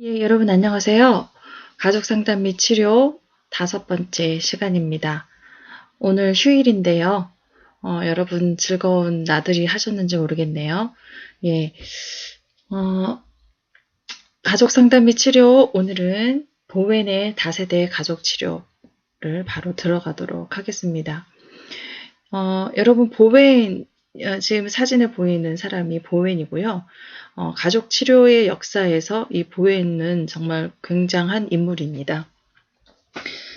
예, 여러분 안녕하세요. 가족 상담 및 치료 5번째 시간입니다. 오늘 휴일인데요. 여러분 즐거운 나들이 하셨는지 모르겠네요. 예, 어, 가족 상담 및 치료 오늘은 보웬의 다세대 가족 치료를 바로 들어가도록 하겠습니다. 여러분 보웬 지금 사진에 보이는 사람이 보웬이고요. 가족 치료의 역사에서 이 보웬은 정말 굉장한 인물입니다.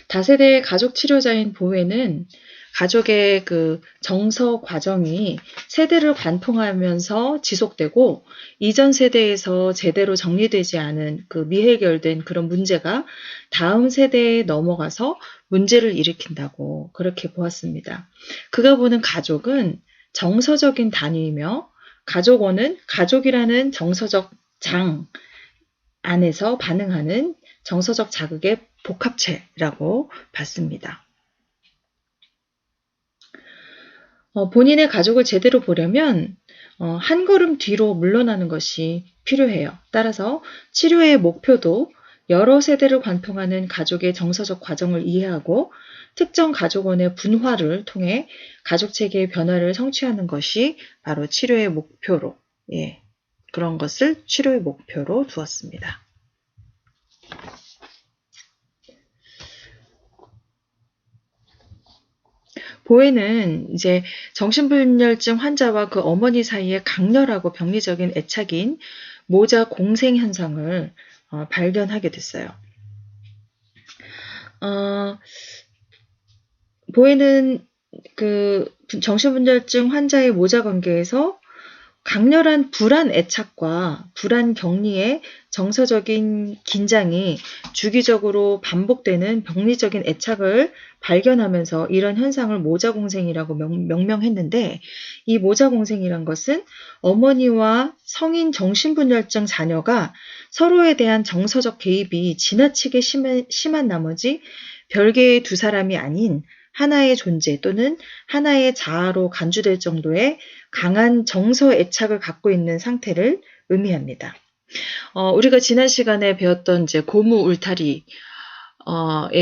다세대 가족 치료자인 보웬은 가족의 그 정서 과정이 세대를 관통하면서 지속되고 이전 세대에서 제대로 정리되지 않은 그 미해결된 그런 문제가 다음 세대에 넘어가서 문제를 일으킨다고 그렇게 보았습니다. 그가 보는 가족은 정서적인 단위이며 가족원은 가족이라는 정서적 장 안에서 반응하는 정서적 자극의 복합체라고 봤습니다. 본인의 가족을 제대로 보려면 한 걸음 뒤로 물러나는 것이 필요해요. 따라서 치료의 목표도 여러 세대를 관통하는 가족의 정서적 과정을 이해하고 특정 가족원의 분화를 통해 가족체계의 변화를 성취하는 것이 바로 치료의 목표로, 그런 것을 치료의 목표로 두었습니다. 보에는 이제 정신분열증 환자와 그 어머니 사이에 강렬하고 병리적인 애착인 모자 공생 현상을 발견하게 됐어요. 보에는 그 정신분열증 환자의 모자 관계에서 강렬한 불안 애착과 불안 격리의 정서적인 긴장이 주기적으로 반복되는 병리적인 애착을 발견하면서 이런 현상을 모자공생이라고 명명했는데, 이 모자공생이란 것은 어머니와 성인 정신분열증 자녀가 서로에 대한 정서적 개입이 지나치게 심한 나머지 별개의 두 사람이 아닌 하나의 존재 또는 하나의 자아로 간주될 정도의 강한 정서 애착을 갖고 있는 상태를 의미합니다. 우리가 지난 시간에 배웠던 이제 고무 울타리의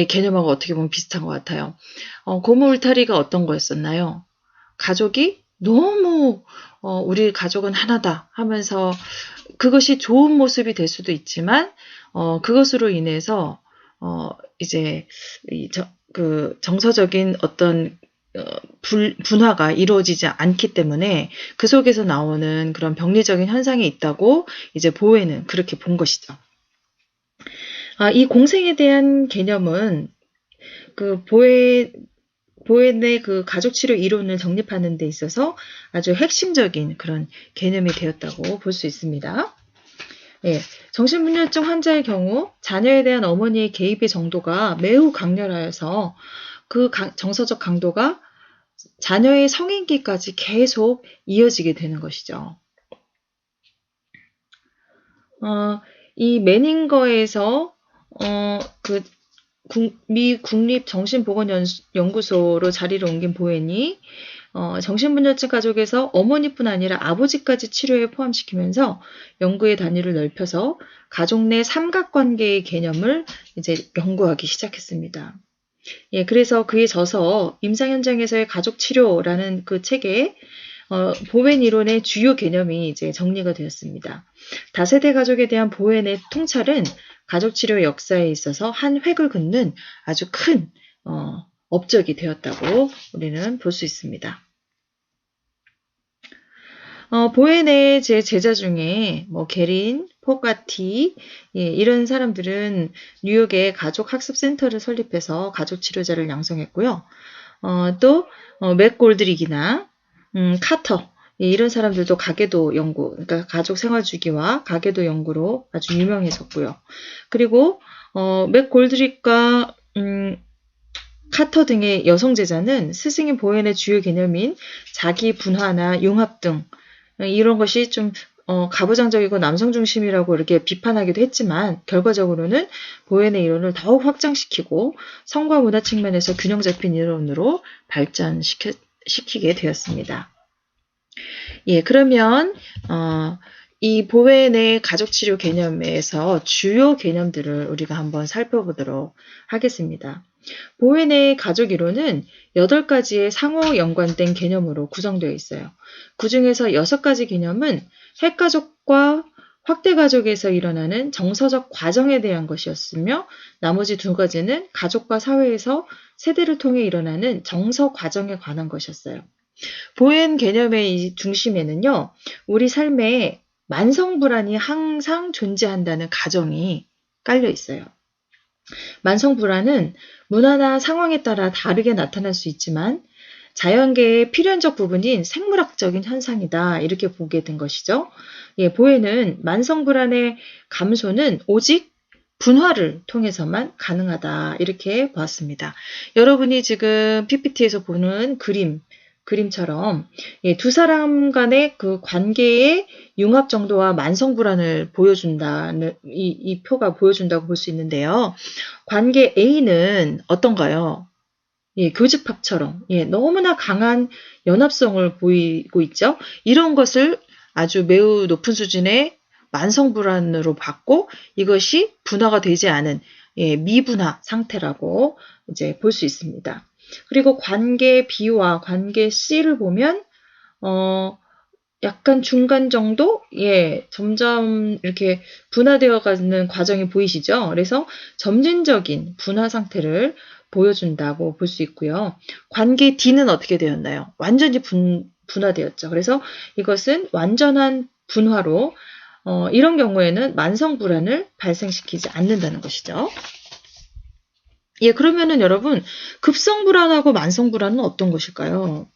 개념하고 어떻게 보면 비슷한 것 같아요. 고무 울타리가 어떤 거였었나요? 가족이 너무 우리 가족은 하나다 하면서 그것이 좋은 모습이 될 수도 있지만 그것으로 인해서 이제 그 정서적인 어떤 분화가 이루어지지 않기 때문에 그 속에서 나오는 그런 병리적인 현상이 있다고 이제 보에는 그렇게 본 것이죠. 이 공생에 대한 개념은 그 보엔의 그 가족치료 이론을 정립하는 데 있어서 아주 핵심적인 그런 개념이 되었다고 볼 수 있습니다. 정신분열증 환자의 경우 자녀에 대한 어머니의 개입의 정도가 매우 강렬하여서 그 정서적 강도가 자녀의 성인기까지 계속 이어지게 되는 것이죠. 이 매닝거에서 미 국립정신보건연구소로 자리를 옮긴 보엔이 정신분열증 가족에서 어머니뿐 아니라 아버지까지 치료에 포함시키면서 연구의 단위를 넓혀서 가족 내 삼각관계의 개념을 이제 연구하기 시작했습니다. 그래서 그에 져서 임상 현장에서의 가족 치료라는 그 책에 보웬 이론의 주요 개념이 이제 정리가 되었습니다. 다세대 가족에 대한 보웬의 통찰은 가족 치료 역사에 있어서 한 획을 긋는 아주 큰 업적이 되었다고 우리는 볼 수 있습니다. 보웬의 제 제자 중에 게린, 포가티 이런 사람들은 뉴욕에 가족 학습 센터를 설립해서 가족 치료자를 양성했고요. 또 맥 골드릭이나 카터 이런 사람들도 가계도 연구, 그러니까 가족 생활 주기와 가계도 연구로 아주 유명해졌고요. 그리고 맥 골드릭과 카터 등의 여성 제자는 스승인 보웬의 주요 개념인 자기 분화나 융합 등 이런 것이 좀 가부장적이고 남성 중심이라고 이렇게 비판하기도 했지만 결과적으로는 보웬의 이론을 더욱 확장시키고 성과 문화 측면에서 균형 잡힌 이론으로 발전시키게 되었습니다. 그러면 이 보웬의 가족치료 개념에서 주요 개념들을 우리가 한번 살펴보도록 하겠습니다. 보웬의 가족 이론은 8가지의 상호 연관된 개념으로 구성되어 있어요. 그 중에서 6가지 개념은 핵가족과 확대가족에서 일어나는 정서적 과정에 대한 것이었으며 나머지 2가지는 가족과 사회에서 세대를 통해 일어나는 정서 과정에 관한 것이었어요. 보웬 개념의 이 중심에는요, 우리 삶에 만성불안이 항상 존재한다는 가정이 깔려 있어요. 만성불안은 문화나 상황에 따라 다르게 나타날 수 있지만 자연계의 필연적 부분인 생물학적인 현상이다. 이렇게 보게 된 것이죠. 보웬은 만성불안의 감소는 오직 분화를 통해서만 가능하다. 이렇게 보았습니다. 여러분이 지금 PPT에서 보는 그림처럼 두 사람 간의 그 관계의 융합 정도와 만성 불안을 보여준다는 이 표가 보여준다고 볼 수 있는데요. 관계 A는 어떤가요? 교집합처럼 너무나 강한 연합성을 보이고 있죠. 이런 것을 아주 매우 높은 수준의 만성 불안으로 봤고 이것이 분화가 되지 않은 미분화 상태라고 이제 볼 수 있습니다. 그리고 관계 B와 관계 C를 보면 약간 중간 정도? 점점 이렇게 분화되어 가는 과정이 보이시죠? 그래서 점진적인 분화 상태를 보여준다고 볼 수 있고요. 관계 D는 어떻게 되었나요? 완전히 분화되었죠. 그래서 이것은 완전한 분화로 이런 경우에는 만성 불안을 발생시키지 않는다는 것이죠. 그러면은 여러분, 급성 불안하고 만성 불안은 어떤 것일까요?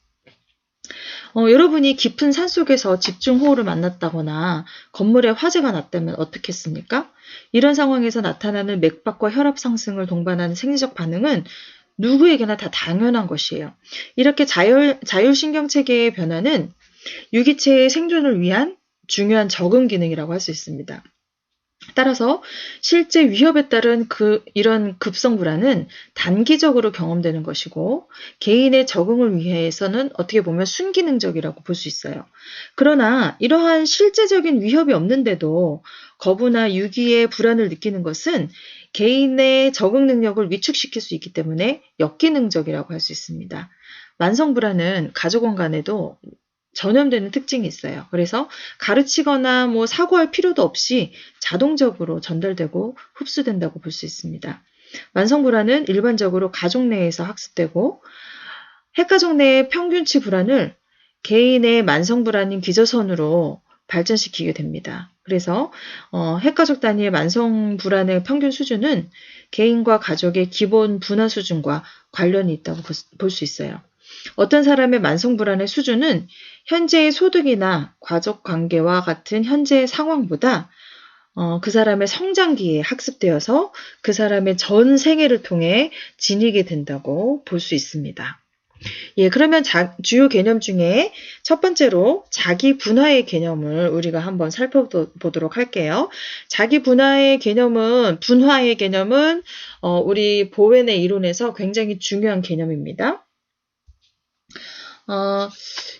여러분이 깊은 산속에서 집중호우를 만났다거나 건물에 화재가 났다면 어떻겠습니까? 이런 상황에서 나타나는 맥박과 혈압 상승을 동반하는 생리적 반응은 누구에게나 다 당연한 것이에요. 이렇게 자율신경체계의 변화는 유기체의 생존을 위한 중요한 적응 기능이라고 할 수 있습니다. 따라서 실제 위협에 따른 이런 급성 불안은 단기적으로 경험되는 것이고 개인의 적응을 위해서는 어떻게 보면 순기능적이라고 볼 수 있어요. 그러나 이러한 실제적인 위협이 없는데도 거부나 유기의 불안을 느끼는 것은 개인의 적응 능력을 위축시킬 수 있기 때문에 역기능적이라고 할 수 있습니다. 만성 불안은 가족원 간에도 전염되는 특징이 있어요. 그래서 가르치거나 사고할 필요도 없이 자동적으로 전달되고 흡수된다고 볼 수 있습니다. 만성불안은 일반적으로 가족 내에서 학습되고 핵가족 내의 평균치 불안을 개인의 만성불안인 기저선으로 발전시키게 됩니다. 그래서 핵가족 단위의 만성불안의 평균 수준은 개인과 가족의 기본 분화 수준과 관련이 있다고 볼 수 있어요. 어떤 사람의 만성불안의 수준은 현재의 소득이나 가족관계와 같은 현재의 상황보다 그 사람의 성장기에 학습되어서 그 사람의 전 생애를 통해 지니게 된다고 볼 수 있습니다. 그러면 주요 개념 중에 첫 번째로 자기 분화의 개념을 우리가 한번 살펴보도록 할게요. 자기 분화의 개념은 우리 보웬의 이론에서 굉장히 중요한 개념입니다.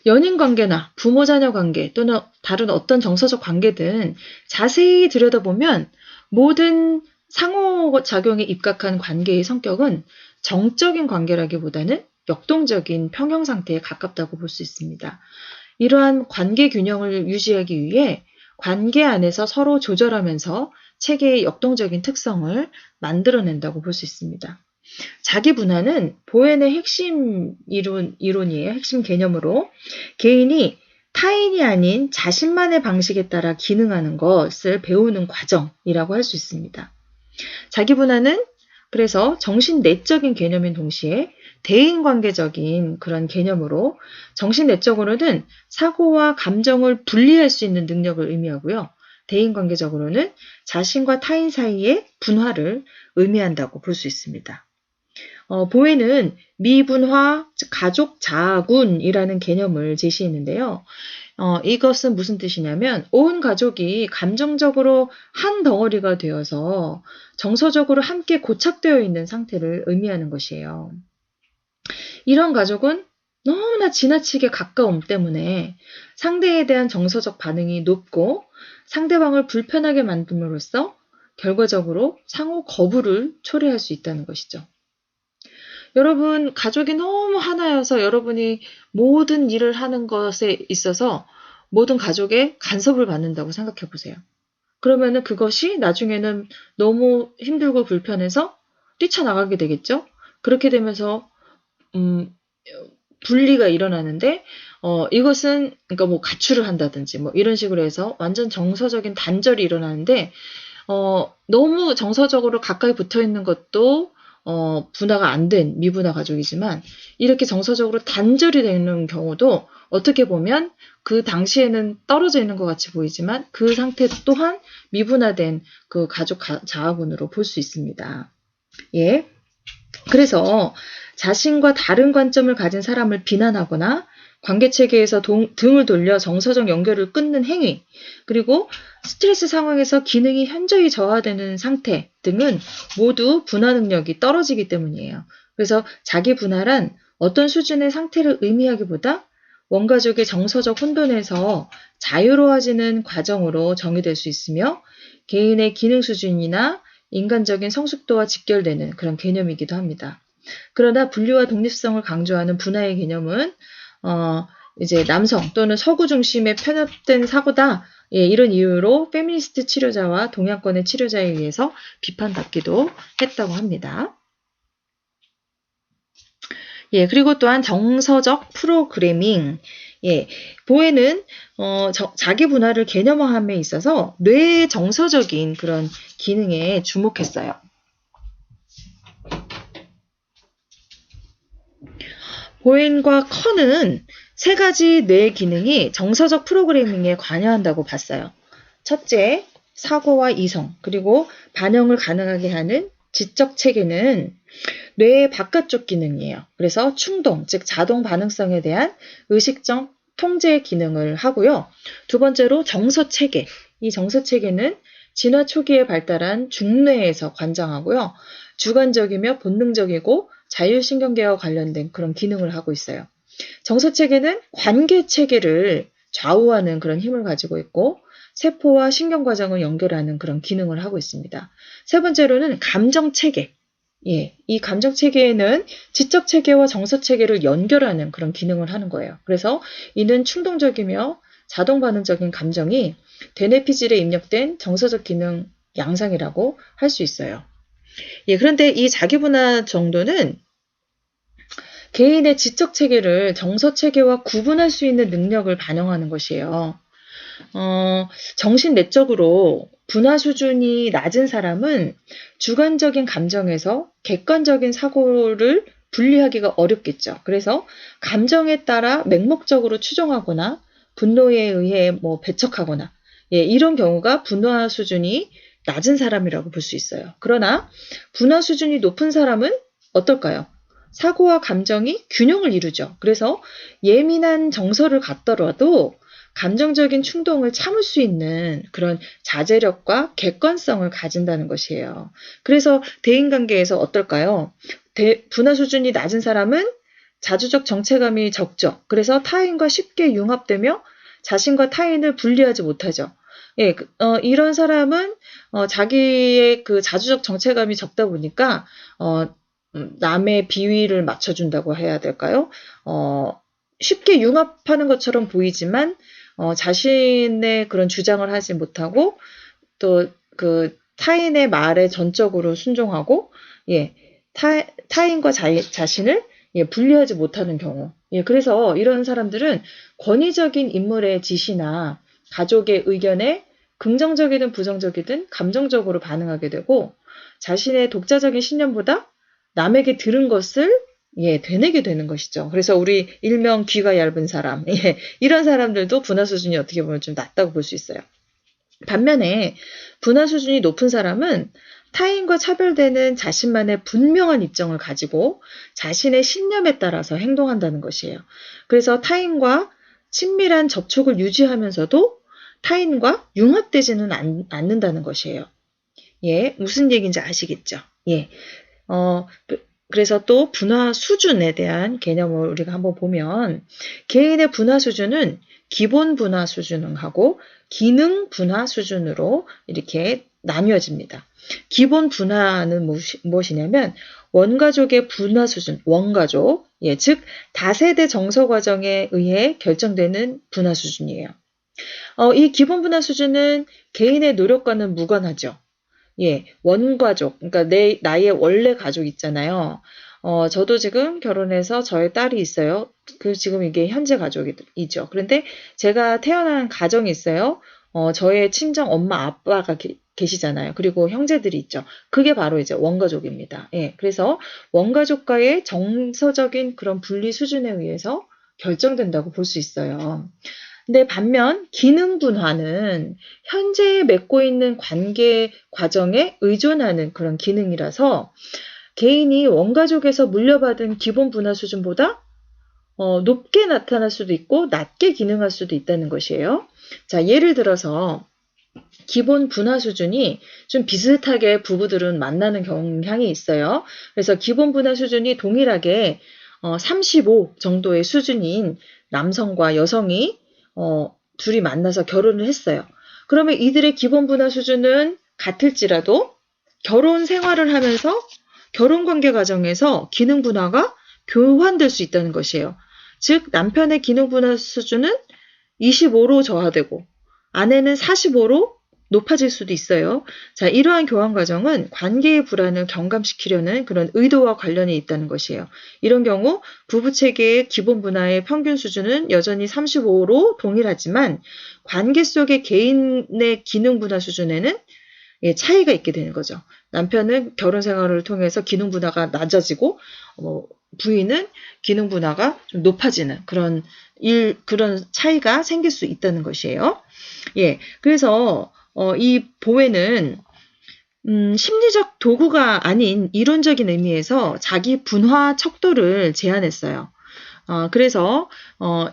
연인 관계나 부모 자녀 관계 또는 다른 어떤 정서적 관계든 자세히 들여다보면 모든 상호작용에 입각한 관계의 성격은 정적인 관계라기보다는 역동적인 평형 상태에 가깝다고 볼 수 있습니다. 이러한 관계 균형을 유지하기 위해 관계 안에서 서로 조절하면서 체계의 역동적인 특성을 만들어낸다고 볼 수 있습니다. 자기 분화는 보웬의 핵심 이론이에요. 핵심 개념으로 개인이 타인이 아닌 자신만의 방식에 따라 기능하는 것을 배우는 과정이라고 할 수 있습니다. 자기 분화는 그래서 정신내적인 개념인 동시에 대인관계적인 그런 개념으로 정신내적으로는 사고와 감정을 분리할 수 있는 능력을 의미하고요. 대인관계적으로는 자신과 타인 사이의 분화를 의미한다고 볼 수 있습니다. 보웬은 미분화 가족 자군이라는 개념을 제시했는데요. 이것은 무슨 뜻이냐면 온 가족이 감정적으로 한 덩어리가 되어서 정서적으로 함께 고착되어 있는 상태를 의미하는 것이에요. 이런 가족은 너무나 지나치게 가까움 때문에 상대에 대한 정서적 반응이 높고 상대방을 불편하게 만듦으로써 결과적으로 상호 거부를 초래할 수 있다는 것이죠. 여러분, 가족이 너무 하나여서 여러분이 모든 일을 하는 것에 있어서 모든 가족의 간섭을 받는다고 생각해 보세요. 그러면은 그것이 나중에는 너무 힘들고 불편해서 뛰쳐나가게 되겠죠? 그렇게 되면서, 분리가 일어나는데, 이것은, 그러니까 뭐 가출을 한다든지 뭐 이런 식으로 해서 완전 정서적인 단절이 일어나는데, 너무 정서적으로 가까이 붙어 있는 것도 분화가 안 된 미분화 가족이지만 이렇게 정서적으로 단절이 되는 경우도 어떻게 보면 그 당시에는 떨어져 있는 것 같이 보이지만 그 상태 또한 미분화된 그 가족 자아분으로 볼 수 있습니다. 예. 그래서 자신과 다른 관점을 가진 사람을 비난하거나 관계체계에서 등을 돌려 정서적 연결을 끊는 행위, 그리고 스트레스 상황에서 기능이 현저히 저하되는 상태 등은 모두 분화 능력이 떨어지기 때문이에요. 그래서 자기 분화란 어떤 수준의 상태를 의미하기보다 원가족의 정서적 혼돈에서 자유로워지는 과정으로 정의될 수 있으며 개인의 기능 수준이나 인간적인 성숙도와 직결되는 그런 개념이기도 합니다. 그러나 분리와 독립성을 강조하는 분화의 개념은 이제 남성 또는 서구 중심의 편협된 사고다. 예, 이런 이유로 페미니스트 치료자와 동양권의 치료자에 의해서 비판받기도 했다고 합니다. 예, 그리고 또한 정서적 프로그래밍. 예, 보에는 자기 분화를 개념화함에 있어서 뇌의 정서적인 그런 기능에 주목했어요. 보엔과 커는 세 가지 뇌 기능이 정서적 프로그래밍에 관여한다고 봤어요. 첫째, 사고와 이성, 그리고 반영을 가능하게 하는 지적 체계는 뇌의 바깥쪽 기능이에요. 그래서 충동, 즉 자동 반응성에 대한 의식적 통제 기능을 하고요. 두 번째로 정서 체계. 이 정서 체계는 진화 초기에 발달한 중뇌에서 관장하고요. 주관적이며 본능적이고 자율신경계와 관련된 그런 기능을 하고 있어요. 정서체계는 관계체계를 좌우하는 그런 힘을 가지고 있고 세포와 신경과정을 연결하는 그런 기능을 하고 있습니다. 세 번째로는 감정체계. 예, 이 감정체계에는 지적체계와 정서체계를 연결하는 그런 기능을 하는 거예요. 그래서 이는 충동적이며 자동반응적인 감정이 대뇌피질에 입력된 정서적 기능 양상이라고 할 수 있어요. 예, 그런데 이 자기분화 정도는 개인의 지적 체계를 정서 체계와 구분할 수 있는 능력을 반영하는 것이에요. 정신 내적으로 분화 수준이 낮은 사람은 주관적인 감정에서 객관적인 사고를 분리하기가 어렵겠죠. 그래서 감정에 따라 맹목적으로 추정하거나 분노에 의해 뭐 배척하거나 예, 이런 경우가 분화 수준이 낮은 사람이라고 볼 수 있어요. 그러나 분화 수준이 높은 사람은 어떨까요? 사고와 감정이 균형을 이루죠. 그래서 예민한 정서를 갖더라도 감정적인 충동을 참을 수 있는 그런 자제력과 객관성을 가진다는 것이에요. 그래서 대인관계에서 어떨까요? 분화 수준이 낮은 사람은 자주적 정체감이 적죠. 그래서 타인과 쉽게 융합되며 자신과 타인을 분리하지 못하죠. 예, 이런 사람은 자기의 그 자주적 정체감이 적다 보니까 남의 비위를 맞춰준다고 해야 될까요? 쉽게 융합하는 것처럼 보이지만 자신의 그런 주장을 하지 못하고 또 그 타인의 말에 전적으로 순종하고 예, 타인과 자신을 예, 분리하지 못하는 경우. 예, 그래서 이런 사람들은 권위적인 인물의 지시나 가족의 의견에 긍정적이든 부정적이든 감정적으로 반응하게 되고 자신의 독자적인 신념보다 남에게 들은 것을 예, 되뇌게 되는 것이죠. 그래서 우리 일명 귀가 얇은 사람, 예, 이런 사람들도 분화 수준이 어떻게 보면 좀 낮다고 볼 수 있어요. 반면에 분화 수준이 높은 사람은 타인과 차별되는 자신만의 분명한 입장을 가지고 자신의 신념에 따라서 행동한다는 것이에요. 그래서 타인과 친밀한 접촉을 유지하면서도 타인과 융합되지는 않는다는 것이에요. 예, 무슨 얘기인지 아시겠죠? 예. 그래서 또 분화 수준에 대한 개념을 우리가 한번 보면 개인의 분화 수준은 기본 분화 수준하고 기능 분화 수준으로 이렇게 나뉘어집니다. 기본 분화는 무엇이냐면 원가족의 분화 수준, 원가족, 즉 다세대 정서 과정에 의해 결정되는 분화 수준이에요. 이 기본 분화 수준은 개인의 노력과는 무관하죠. 원가족, 그러니까 나의 원래 가족 있잖아요. 저도 지금 결혼해서 저의 딸이 있어요. 지금 이게 현재 가족이죠. 그런데 제가 태어난 가정이 있어요. 저의 친정 엄마, 아빠가 계시잖아요. 그리고 형제들이 있죠. 그게 바로 이제 원가족입니다. 그래서 원가족과의 정서적인 그런 분리 수준에 의해서 결정된다고 볼 수 있어요. 근데 반면 기능 분화는 현재 맺고 있는 관계 과정에 의존하는 그런 기능이라서 개인이 원가족에서 물려받은 기본 분화 수준보다 높게 나타날 수도 있고 낮게 기능할 수도 있다는 것이에요. 자, 예를 들어서 기본 분화 수준이 좀 비슷하게 부부들은 만나는 경향이 있어요. 그래서 기본 분화 수준이 동일하게 35 정도의 수준인 남성과 여성이 둘이 만나서 결혼을 했어요. 그러면 이들의 기본 분화 수준은 같을지라도 결혼 생활을 하면서 결혼 관계 과정에서 기능 분화가 교환될 수 있다는 것이에요. 즉 남편의 기능 분화 수준은 25로 저하되고 아내는 45로 높아질 수도 있어요. 자, 이러한 교환 과정은 관계의 불안을 경감시키려는 그런 의도와 관련이 있다는 것이에요. 이런 경우 부부 체계의 기본 분화의 평균 수준은 여전히 35로 동일하지만 관계 속의 개인의 기능 분화 수준에는 차이가 있게 되는 거죠. 남편은 결혼 생활을 통해서 기능 분화가 낮아지고 부인은 기능 분화가 좀 높아지는 그런 차이가 생길 수 있다는 것이에요. 그래서 이 보회는 심리적 도구가 아닌 이론적인 의미에서 자기 분화 척도를 제안했어요. 그래서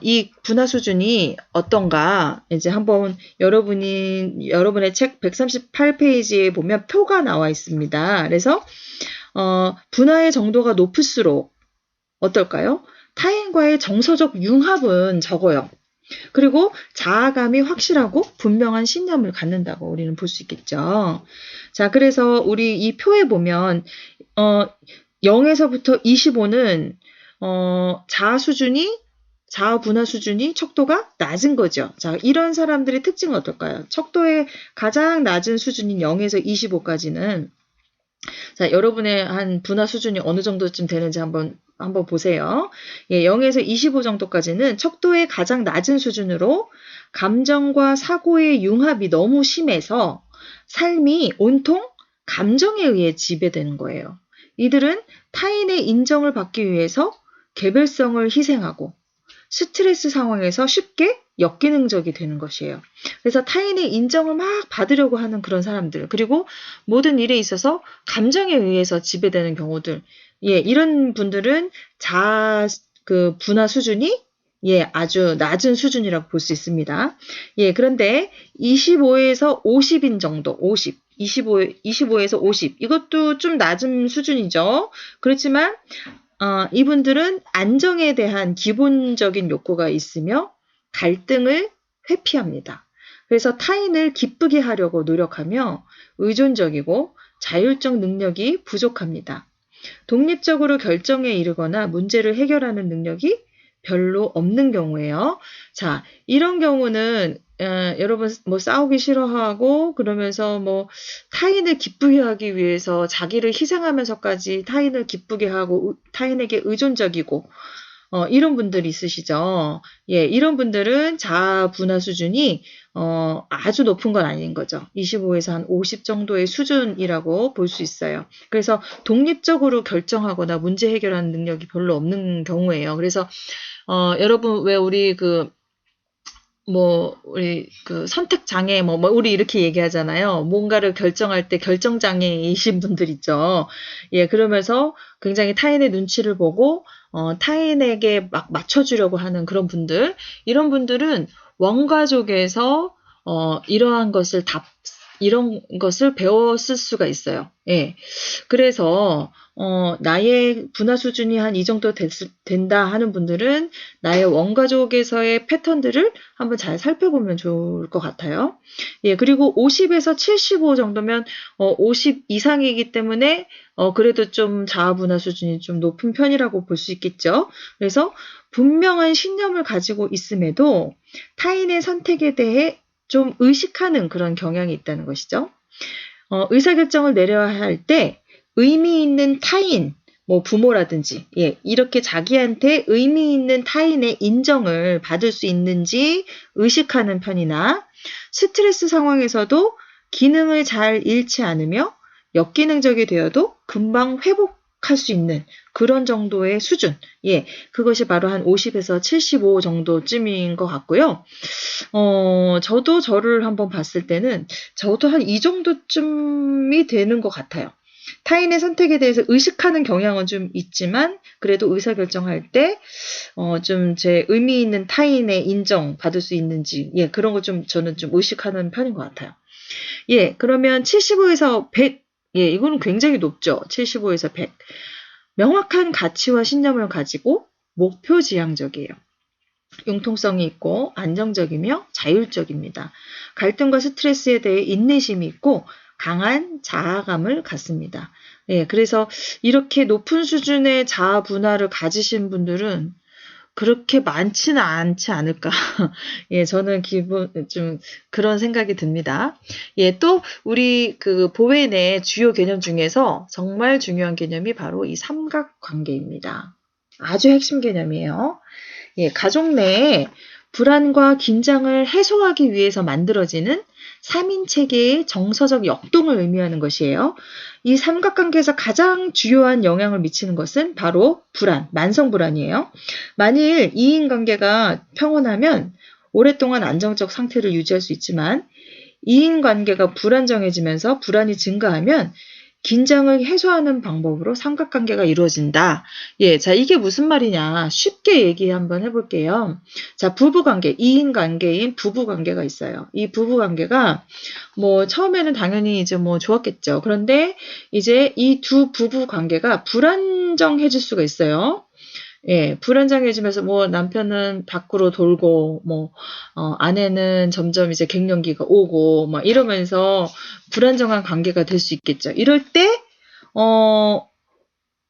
이 분화 수준이 어떤가 이제 한번 여러분의 책 138페이지에 보면 표가 나와 있습니다. 그래서 분화의 정도가 높을수록 어떨까요? 타인과의 정서적 융합은 적어요. 그리고 자아감이 확실하고 분명한 신념을 갖는다고 우리는 볼 수 있겠죠. 자, 그래서 우리 이 표에 보면 0에서부터 25는 자아 분화 수준이 척도가 낮은 거죠. 자, 이런 사람들의 특징은 어떨까요? 척도의 가장 낮은 수준인 0에서 25까지는 자, 여러분의 한 분화 수준이 어느 정도쯤 되는지 한번 보세요. 0에서 25 정도까지는 척도의 가장 낮은 수준으로 감정과 사고의 융합이 너무 심해서 삶이 온통 감정에 의해 지배되는 거예요. 이들은 타인의 인정을 받기 위해서 개별성을 희생하고 스트레스 상황에서 쉽게 역기능적이 되는 것이에요. 그래서 타인의 인정을 막 받으려고 하는 그런 사람들, 그리고 모든 일에 있어서 감정에 의해서 지배되는 경우들, 이런 분들은 분화 수준이 아주 낮은 수준이라고 볼 수 있습니다. 그런데 25에서 50인 정도, 25에서 50, 이것도 좀 낮은 수준이죠. 그렇지만 이분들은 안정에 대한 기본적인 욕구가 있으며 갈등을 회피합니다. 그래서 타인을 기쁘게 하려고 노력하며 의존적이고 자율적 능력이 부족합니다. 독립적으로 결정에 이르거나 문제를 해결하는 능력이 별로 없는 경우예요. 자, 이런 경우는 여러분 싸우기 싫어하고 그러면서 타인을 기쁘게 하기 위해서 자기를 희생하면서까지 타인을 기쁘게 하고 타인에게 의존적이고 이런 분들이 있으시죠. 이런 분들은 자아 분화 수준이 아주 높은 건 아닌 거죠. 25에서 한 50 정도의 수준이라고 볼 수 있어요. 그래서 독립적으로 결정하거나 문제 해결하는 능력이 별로 없는 경우예요. 그래서 여러분 왜 우리 선택 장애, 우리 이렇게 얘기하잖아요. 뭔가를 결정할 때 결정 장애이신 분들 있죠. 그러면서 굉장히 타인의 눈치를 보고, 타인에게 막 맞춰주려고 하는 그런 분들, 이런 분들은 원가족에서, 이런 것을 배웠을 수가 있어요. 그래서, 나의 분화 수준이 한 이 정도 된다 하는 분들은 나의 원가족에서의 패턴들을 한번 잘 살펴보면 좋을 것 같아요. 예, 그리고 50에서 75 정도면 50 이상이기 때문에 그래도 좀 자아 분화 수준이 좀 높은 편이라고 볼 수 있겠죠. 그래서 분명한 신념을 가지고 있음에도 타인의 선택에 대해 좀 의식하는 그런 경향이 있다는 것이죠. 의사결정을 내려야 할 때 의미 있는 타인, 뭐 부모라든지, 예, 이렇게 자기한테 의미 있는 타인의 인정을 받을 수 있는지 의식하는 편이나 스트레스 상황에서도 기능을 잘 잃지 않으며 역기능적이 되어도 금방 회복할 수 있는 그런 정도의 수준, 예, 그것이 바로 한 50에서 75 정도쯤인 것 같고요. 저도 저를 한번 봤을 때는 저도 한 이 정도쯤이 되는 것 같아요. 타인의 선택에 대해서 의식하는 경향은 좀 있지만 그래도 의사결정할 때 좀 제 의미 있는 타인의 인정 받을 수 있는지, 예, 그런 거 좀 저는 좀 의식하는 편인 것 같아요. 예, 그러면 75에서 100, 예, 이거는 굉장히 높죠. 75에서 100. 명확한 가치와 신념을 가지고 목표지향적이에요. 융통성이 있고 안정적이며 자율적입니다. 갈등과 스트레스에 대해 인내심이 있고 강한 자아감을 갖습니다. 예, 그래서 이렇게 높은 수준의 자아 분할을 가지신 분들은 그렇게 많지는 않지 않을까. 예, 저는 좀 그런 생각이 듭니다. 예, 또 우리 그 보웬의 주요 개념 중에서 정말 중요한 개념이 바로 이 삼각관계입니다. 아주 핵심 개념이에요. 예, 가족 내에 불안과 긴장을 해소하기 위해서 만들어지는 3인 체계의 정서적 역동을 의미하는 것이에요. 이 삼각관계에서 가장 주요한 영향을 미치는 것은 바로 불안, 만성 불안이에요. 만일 2인 관계가 평온하면 오랫동안 안정적 상태를 유지할 수 있지만 2인 관계가 불안정해지면서 불안이 증가하면 긴장을 해소하는 방법으로 삼각관계가 이루어진다. 예, 자, 이게 무슨 말이냐. 쉽게 얘기 한번 해볼게요. 자, 부부관계, 2인 관계인 부부관계가 있어요. 이 부부관계가 뭐 처음에는 당연히 이제 뭐 좋았겠죠. 그런데 이제 이 두 부부관계가 불안정해질 수가 있어요. 예, 불안정해지면서 뭐 남편은 밖으로 돌고 뭐 아내는 점점 이제 갱년기가 오고 막 이러면서 불안정한 관계가 될 수 있겠죠. 이럴 때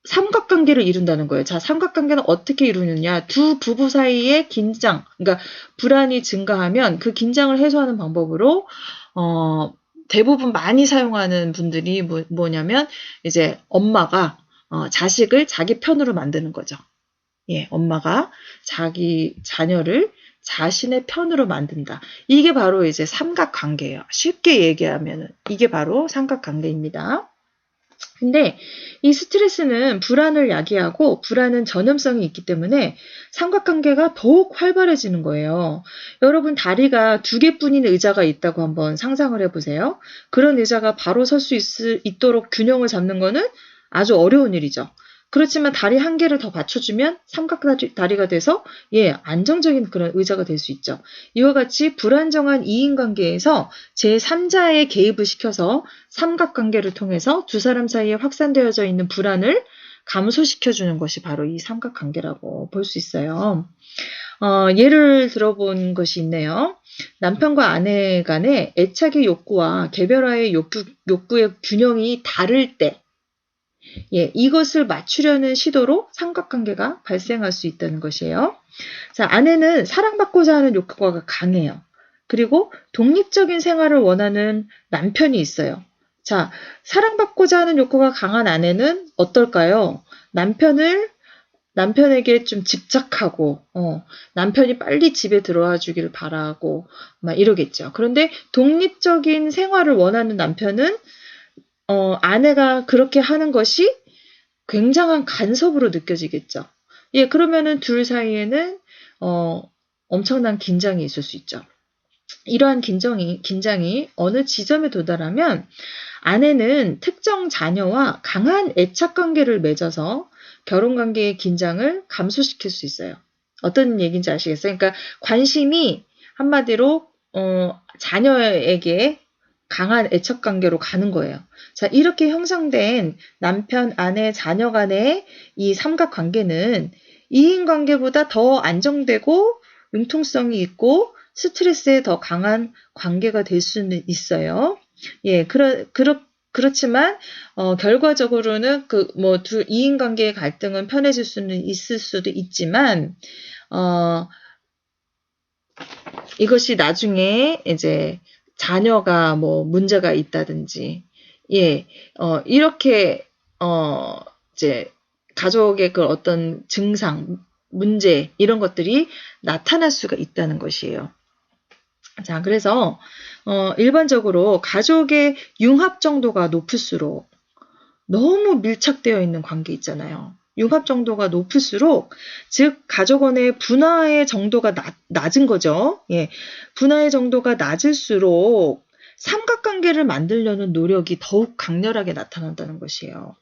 삼각관계를 이룬다는 거예요. 자, 삼각관계는 어떻게 이루느냐? 두 부부 사이의 긴장, 그러니까 불안이 증가하면 그 긴장을 해소하는 방법으로 대부분 많이 사용하는 분들이 뭐냐면 이제 엄마가 자식을 자기 편으로 만드는 거죠. 예, 엄마가 자기 자녀를 자신의 편으로 만든다. 이게 바로 이제 삼각관계예요. 쉽게 얘기하면 이게 바로 삼각관계입니다. 근데 이 스트레스는 불안을 야기하고 불안은 전염성이 있기 때문에 삼각관계가 더욱 활발해지는 거예요. 여러분 다리가 2개뿐인 의자가 있다고 한번 상상을 해보세요. 그런 의자가 바로 설 수 있도록 균형을 잡는 거는 아주 어려운 일이죠. 그렇지만 다리 1개를 더 받쳐주면 삼각다리가 돼서 예, 안정적인 그런 의자가 될 수 있죠. 이와 같이 불안정한 2인 관계에서 제3자의 개입을 시켜서 삼각관계를 통해서 두 사람 사이에 확산되어져 있는 불안을 감소시켜주는 것이 바로 이 삼각관계라고 볼 수 있어요. 예를 들어본 것이 있네요. 남편과 아내 간의 애착의 욕구와 개별화의 욕구의 균형이 다를 때 예, 이것을 맞추려는 시도로 삼각관계가 발생할 수 있다는 것이에요. 자, 아내는 사랑받고자 하는 욕구가 강해요. 그리고 독립적인 생활을 원하는 남편이 있어요. 자, 사랑받고자 하는 욕구가 강한 아내는 어떨까요? 남편에게 좀 집착하고, 남편이 빨리 집에 들어와 주기를 바라고, 막 이러겠죠. 그런데 독립적인 생활을 원하는 남편은 아내가 그렇게 하는 것이 굉장한 간섭으로 느껴지겠죠. 예, 그러면은 둘 사이에는 엄청난 긴장이 있을 수 있죠. 이러한 긴장이 어느 지점에 도달하면 아내는 특정 자녀와 강한 애착 관계를 맺어서 결혼 관계의 긴장을 감소시킬 수 있어요. 어떤 얘기인지 아시겠어요? 그러니까 관심이 한마디로 자녀에게 강한 애착 관계로 가는 거예요. 자, 이렇게 형성된 남편, 아내, 자녀 간의 이 삼각관계는 이인 관계보다 더 안정되고 융통성이 있고 스트레스에 더 강한 관계가 될 수는 있어요. 예, 그렇지만 결과적으로는 이인 관계의 갈등은 편해질 수는 있을 수도 있지만 이것이 나중에 이제 자녀가 뭐 문제가 있다든지, 예, 이렇게, 이제 가족의 그 어떤 증상, 문제, 이런 것들이 나타날 수가 있다는 것이에요. 자, 그래서, 일반적으로 가족의 융합 정도가 높을수록 너무 밀착되어 있는 관계 있잖아요. 융합 정도가 높을수록, 즉 가족 간의 분화의 정도가 낮은 거죠. 예, 분화의 정도가 낮을수록 삼각관계를 만들려는 노력이 더욱 강렬하게 나타난다는 것이에요.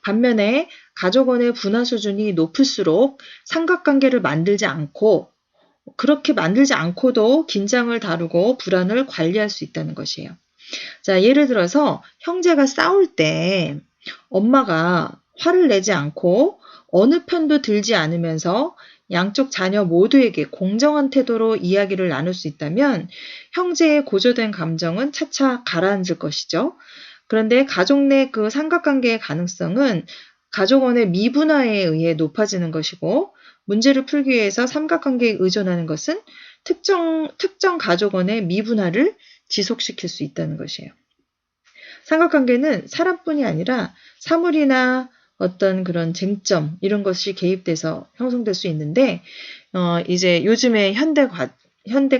반면에 가족 간의 분화 수준이 높을수록 삼각관계를 만들지 않고, 그렇게 만들지 않고도 긴장을 다루고 불안을 관리할 수 있다는 것이에요. 자, 예를 들어서 형제가 싸울 때 엄마가 화를 내지 않고 어느 편도 들지 않으면서 양쪽 자녀 모두에게 공정한 태도로 이야기를 나눌 수 있다면 형제의 고조된 감정은 차차 가라앉을 것이죠. 그런데 가족 내 그 삼각관계의 가능성은 가족 간의 미분화에 의해 높아지는 것이고, 문제를 풀기 위해서 삼각관계에 의존하는 것은 특정 가족 간의 미분화를 지속시킬 수 있다는 것이에요. 삼각관계는 사람뿐이 아니라 사물이나 어떤 그런 쟁점, 이런 것이 개입돼서 형성될 수 있는데, 이제 요즘에 현대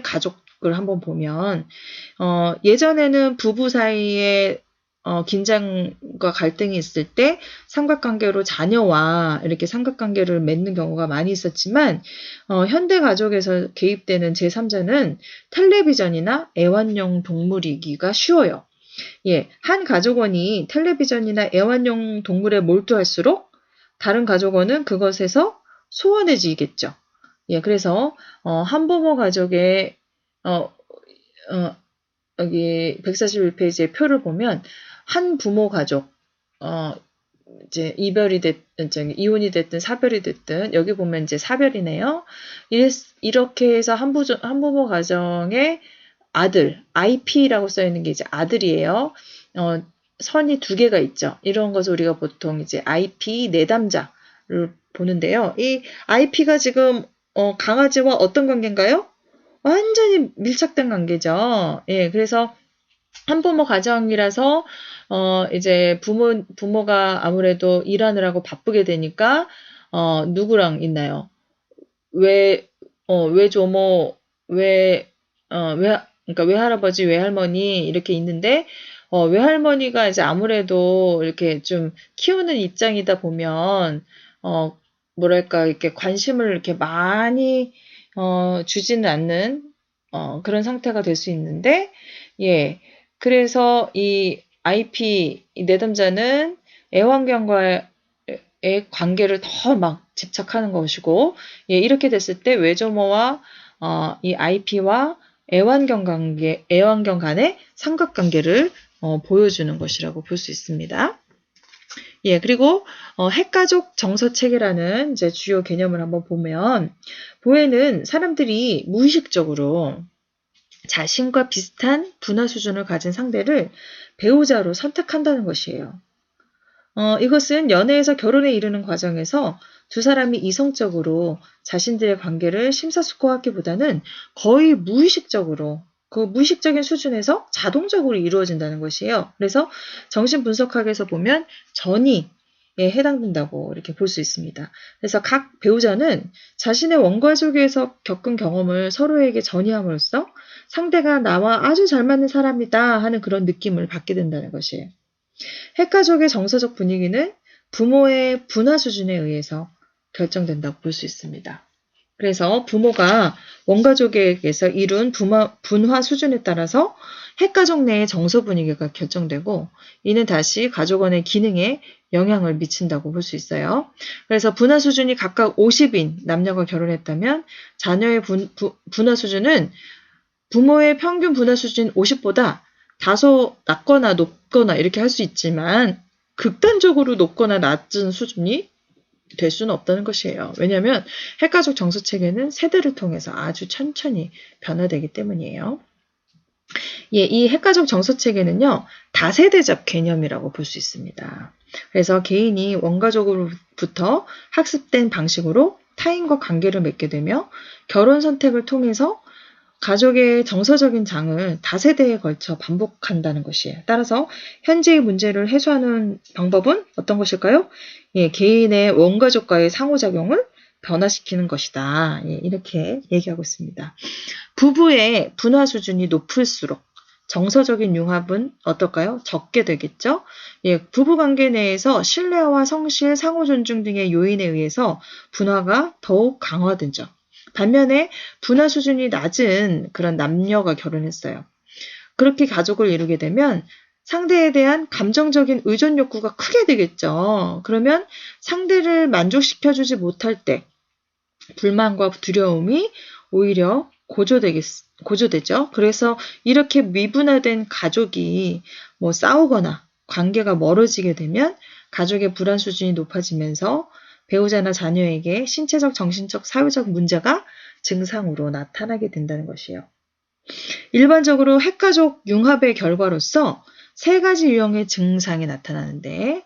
가족을 한번 보면, 예전에는 부부 사이에 긴장과 갈등이 있을 때 삼각관계로 자녀와 이렇게 삼각관계를 맺는 경우가 많이 있었지만, 현대 가족에서 개입되는 제3자는 텔레비전이나 애완용 동물이기가 쉬워요. 예, 한 가족원이 텔레비전이나 애완용 동물에 몰두할수록 다른 가족원은 그것에서 소원해지겠죠. 예, 그래서 한부모 가족의 여기 141페이지의 표를 보면 한 부모 가족 이제 이혼이 됐든 사별이 됐든, 여기 보면 이제 사별이네요. 이렇게 해서 한부모 가정의 아들, IP라고 써 있는 게 이제 아들이에요. 선이 두 개가 있죠. 이런 것을 우리가 보통 이제 IP 내담자를 보는데요. 이 IP가 지금 강아지와 어떤 관계인가요? 완전히 밀착된 관계죠. 예, 그래서 한부모 가정이라서 이제 부모가 아무래도 일하느라고 바쁘게 되니까 누구랑 있나요? 외조모, 그러니까 외할아버지, 외할머니 이렇게 있는데, 외할머니가 이제 아무래도 이렇게 좀 키우는 입장이다 보면 뭐랄까 이렇게 관심을 이렇게 많이 주지는 않는 그런 상태가 될 수 있는데, 예, 그래서 이 IP 이 내담자는 애완견과의 관계를 더 막 집착하는 것이고, 예, 이렇게 됐을 때 외조모와 이 IP와 애완견 간의 삼각관계를 보여주는 것이라고 볼 수 있습니다. 예, 그리고 핵가족 정서체계라는 이제 주요 개념을 한번 보면, 보에는 사람들이 무의식적으로 자신과 비슷한 분화 수준을 가진 상대를 배우자로 선택한다는 것이에요. 이것은 연애에서 결혼에 이르는 과정에서 두 사람이 이성적으로 자신들의 관계를 심사숙고하기보다는 거의 무의식적으로, 그 무의식적인 수준에서 자동적으로 이루어진다는 것이에요. 그래서 정신분석학에서 보면 전이에 해당된다고 이렇게 볼 수 있습니다. 그래서 각 배우자는 자신의 원가족에서 겪은 경험을 서로에게 전이함으로써 상대가 나와 아주 잘 맞는 사람이다 하는 그런 느낌을 받게 된다는 것이에요. 핵가족의 정서적 분위기는 부모의 분화 수준에 의해서 결정된다고 볼 수 있습니다. 그래서 부모가 원가족에게서 이룬 분화 수준에 따라서 핵가족 내의 정서 분위기가 결정되고, 이는 다시 가족 간의 기능에 영향을 미친다고 볼 수 있어요. 그래서 분화 수준이 각각 50인 남녀가 결혼했다면 자녀의 분화 수준은 부모의 평균 분화 수준 50보다 다소 낮거나 높거나 이렇게 할 수 있지만 극단적으로 높거나 낮은 수준이 될 수는 없다는 것이에요. 왜냐하면 핵가족 정서체계는 세대를 통해서 아주 천천히 변화되기 때문이에요. 예, 이 핵가족 정서체계는요, 다세대적 개념이라고 볼 수 있습니다. 그래서 개인이 원가족으로부터 학습된 방식으로 타인과 관계를 맺게 되며 결혼 선택을 통해서 가족의 정서적인 장을 다세대에 걸쳐 반복한다는 것이에요. 따라서 현재의 문제를 해소하는 방법은 어떤 것일까요? 예, 개인의 원가족과의 상호작용을 변화시키는 것이다. 예, 이렇게 얘기하고 있습니다. 부부의 분화 수준이 높을수록 정서적인 융합은 어떨까요? 적게 되겠죠? 예, 부부관계 내에서 신뢰와 성실, 상호존중 등의 요인에 의해서 분화가 더욱 강화되죠. 반면에 분화 수준이 낮은 그런 남녀가 결혼했어요. 그렇게 가족을 이루게 되면 상대에 대한 감정적인 의존 욕구가 크게 되겠죠. 그러면 상대를 만족시켜주지 못할 때 불만과 두려움이 오히려 고조되죠. 그래서 이렇게 미분화된 가족이 싸우거나 관계가 멀어지게 되면 가족의 불안 수준이 높아지면서 배우자나 자녀에게 신체적, 정신적, 사회적 문제가 증상으로 나타나게 된다는 것이에요. 일반적으로 핵가족 융합의 결과로서 세 가지 유형의 증상이 나타나는데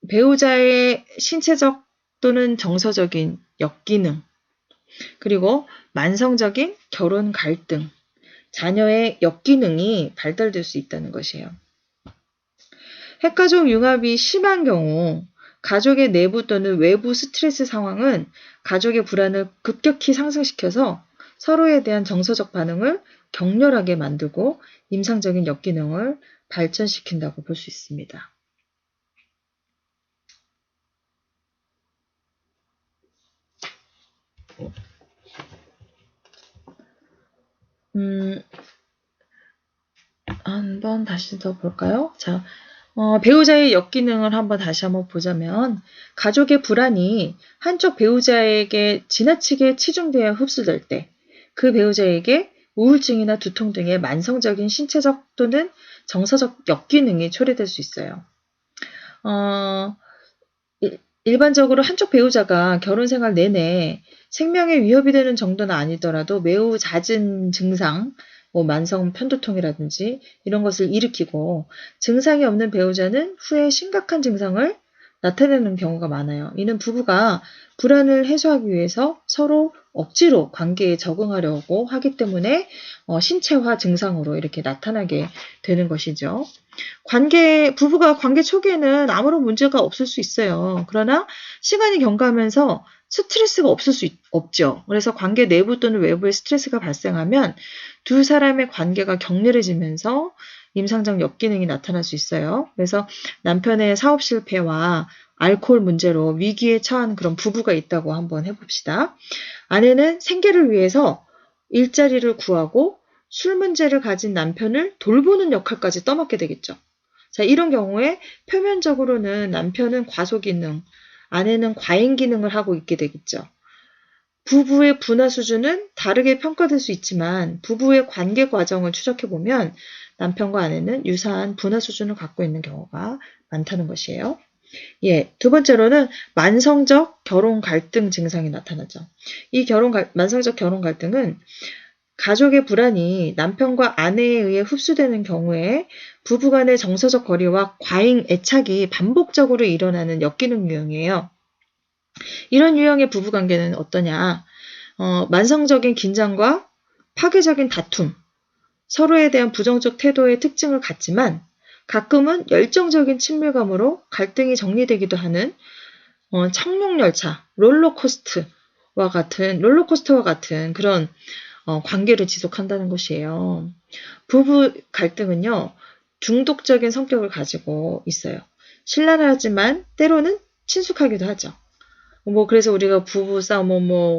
배우자의 신체적 또는 정서적인 역기능, 그리고 만성적인 결혼 갈등, 자녀의 역기능이 발달될 수 있다는 것이에요. 핵가족 융합이 심한 경우 가족의 내부 또는 외부 스트레스 상황은 가족의 불안을 급격히 상승시켜서 서로에 대한 정서적 반응을 격렬하게 만들고 임상적인 역기능을 발전시킨다고 볼 수 있습니다. 한번 다시 더 볼까요? 자, 배우자의 역기능을 다시 한번 보자면 가족의 불안이 한쪽 배우자에게 지나치게 치중되어 흡수될 때 그 배우자에게 우울증이나 두통 등의 만성적인 신체적 또는 정서적 역기능이 초래될 수 있어요. 일반적으로 한쪽 배우자가 결혼 생활 내내 생명에 위협이 되는 정도는 아니더라도 매우 잦은 증상, 만성 편두통이라든지 이런 것을 일으키고 증상이 없는 배우자는 후에 심각한 증상을 나타내는 경우가 많아요. 이는 부부가 불안을 해소하기 위해서 서로 억지로 관계에 적응하려고 하기 때문에 신체화 증상으로 이렇게 나타나게 되는 것이죠. 부부가 관계 초기에는 아무런 문제가 없을 수 있어요. 그러나 시간이 경과하면서 스트레스가 없죠. 그래서 관계 내부 또는 외부에 스트레스가 발생하면 두 사람의 관계가 격렬해지면서 임상적 역기능이 나타날 수 있어요. 그래서 남편의 사업 실패와 알코올 문제로 위기에 처한 그런 부부가 있다고 한번 해봅시다. 아내는 생계를 위해서 일자리를 구하고 술 문제를 가진 남편을 돌보는 역할까지 떠맡게 되겠죠. 자, 이런 경우에 표면적으로는 남편은 과소기능, 아내는 과잉기능을 하고 있게 되겠죠. 부부의 분화 수준은 다르게 평가될 수 있지만 부부의 관계 과정을 추적해보면 남편과 아내는 유사한 분화 수준을 갖고 있는 경우가 많다는 것이에요. 예, 두 번째로는 만성적 결혼 갈등 증상이 나타나죠. 이 만성적 결혼 갈등은 가족의 불안이 남편과 아내에 의해 흡수되는 경우에 부부 간의 정서적 거리와 과잉 애착이 반복적으로 일어나는 역기능 유형이에요. 이런 유형의 부부관계는 어떠냐? 만성적인 긴장과 파괴적인 다툼, 서로에 대한 부정적 태도의 특징을 갖지만 가끔은 열정적인 친밀감으로 갈등이 정리되기도 하는 청룡열차, 롤러코스터와 같은 그런 관계를 지속한다는 것이에요. 부부 갈등은요, 중독적인 성격을 가지고 있어요. 신랄하지만 때로는 친숙하기도 하죠. 그래서 우리가 부부 싸움,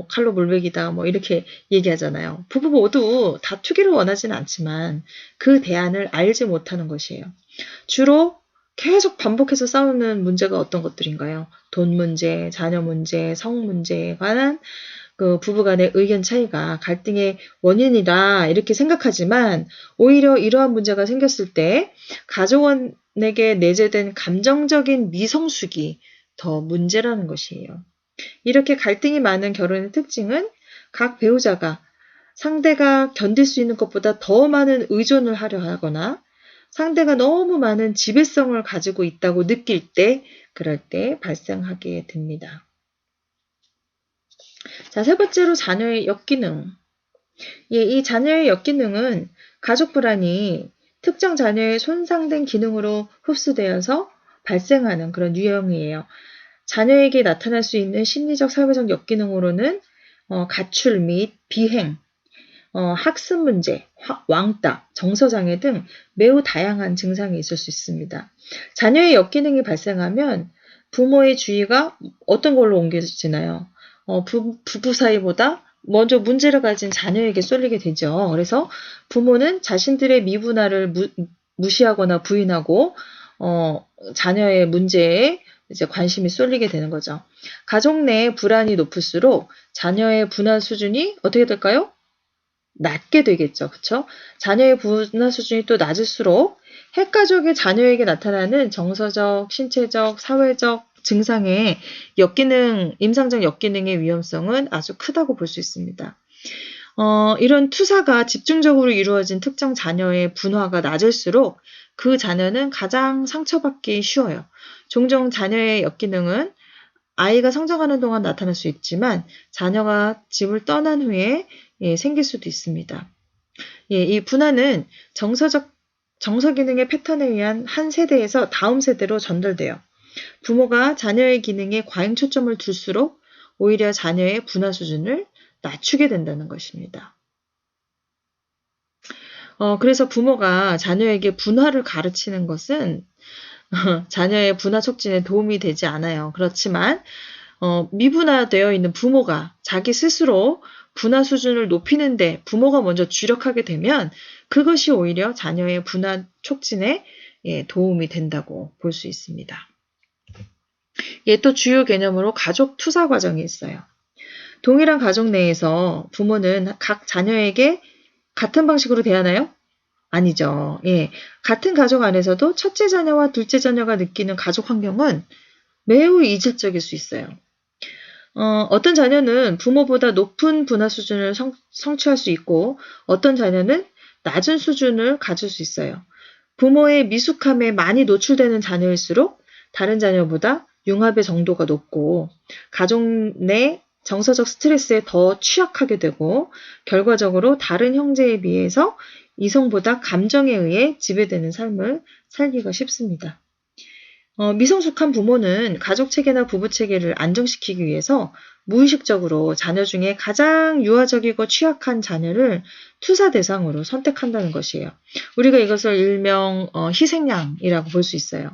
칼로 물베기다, 이렇게 얘기하잖아요. 부부 모두 다투기를 원하지는 않지만 그 대안을 알지 못하는 것이에요. 주로 계속 반복해서 싸우는 문제가 어떤 것들인가요? 돈 문제, 자녀 문제, 성 문제에 관한 그 부부간의 의견 차이가 갈등의 원인이다 이렇게 생각하지만 오히려 이러한 문제가 생겼을 때 가족원에게 내재된 감정적인 미성숙이 더 문제라는 것이에요. 이렇게 갈등이 많은 결혼의 특징은 각 배우자가 상대가 견딜 수 있는 것보다 더 많은 의존을 하려 하거나 상대가 너무 많은 지배성을 가지고 있다고 느낄 때, 그럴 때 발생하게 됩니다. 자, 세 번째로 자녀의 역기능. 예, 이 자녀의 역기능은 가족 불안이 특정 자녀의 손상된 기능으로 흡수되어서 발생하는 그런 유형이에요. 자녀에게 나타날 수 있는 심리적, 사회적 역기능으로는 가출 및 비행, 학습 문제, 왕따, 정서장애 등 매우 다양한 증상이 있을 수 있습니다. 자녀의 역기능이 발생하면 부모의 주의가 어떤 걸로 옮겨지나요? 부부 사이보다 먼저 문제를 가진 자녀에게 쏠리게 되죠. 그래서 부모는 자신들의 미분화를 무시하거나 부인하고 자녀의 문제에 이제 관심이 쏠리게 되는 거죠. 가족 내 불안이 높을수록 자녀의 분화 수준이 어떻게 될까요? 낮게 되겠죠. 그쵸? 자녀의 분화 수준이 또 낮을수록 핵가족의 자녀에게 나타나는 정서적, 신체적, 사회적 증상의 역기능, 임상적 역기능의 위험성은 아주 크다고 볼 수 있습니다. 이런 투사가 집중적으로 이루어진 특정 자녀의 분화가 낮을수록 그 자녀는 가장 상처받기 쉬워요. 종종 자녀의 역기능은 아이가 성장하는 동안 나타날 수 있지만 자녀가 집을 떠난 후에 생길 수도 있습니다. 이 분화는 정서 기능의 패턴에 의한 한 세대에서 다음 세대로 전달돼요. 부모가 자녀의 기능에 과잉 초점을 둘수록 오히려 자녀의 분화 수준을 낮추게 된다는 것입니다. 그래서 부모가 자녀에게 분화를 가르치는 것은 자녀의 분화 촉진에 도움이 되지 않아요. 그렇지만 미분화되어 있는 부모가 자기 스스로 분화 수준을 높이는데 부모가 먼저 주력하게 되면 그것이 오히려 자녀의 분화 촉진에 도움이 된다고 볼 수 있습니다. 또 주요 개념으로 가족 투사 과정이 있어요. 동일한 가족 내에서 부모는 각 자녀에게 같은 방식으로 대하나요? 아니죠. 같은 가족 안에서도 첫째 자녀와 둘째 자녀가 느끼는 가족 환경은 매우 이질적일 수 있어요. 어떤 자녀는 부모보다 높은 분화 수준을 성취할 수 있고 어떤 자녀는 낮은 수준을 가질 수 있어요. 부모의 미숙함에 많이 노출되는 자녀일수록 다른 자녀보다 융합의 정도가 높고 가족 내 정서적 스트레스에 더 취약하게 되고 결과적으로 다른 형제에 비해서 이성보다 감정에 의해 지배되는 삶을 살기가 쉽습니다. 미성숙한 부모는 가족 체계나 부부 체계를 안정시키기 위해서 무의식적으로 자녀 중에 가장 유아적이고 취약한 자녀를 투사 대상으로 선택한다는 것이에요. 우리가 이것을 일명 희생양이라고 볼 수 있어요.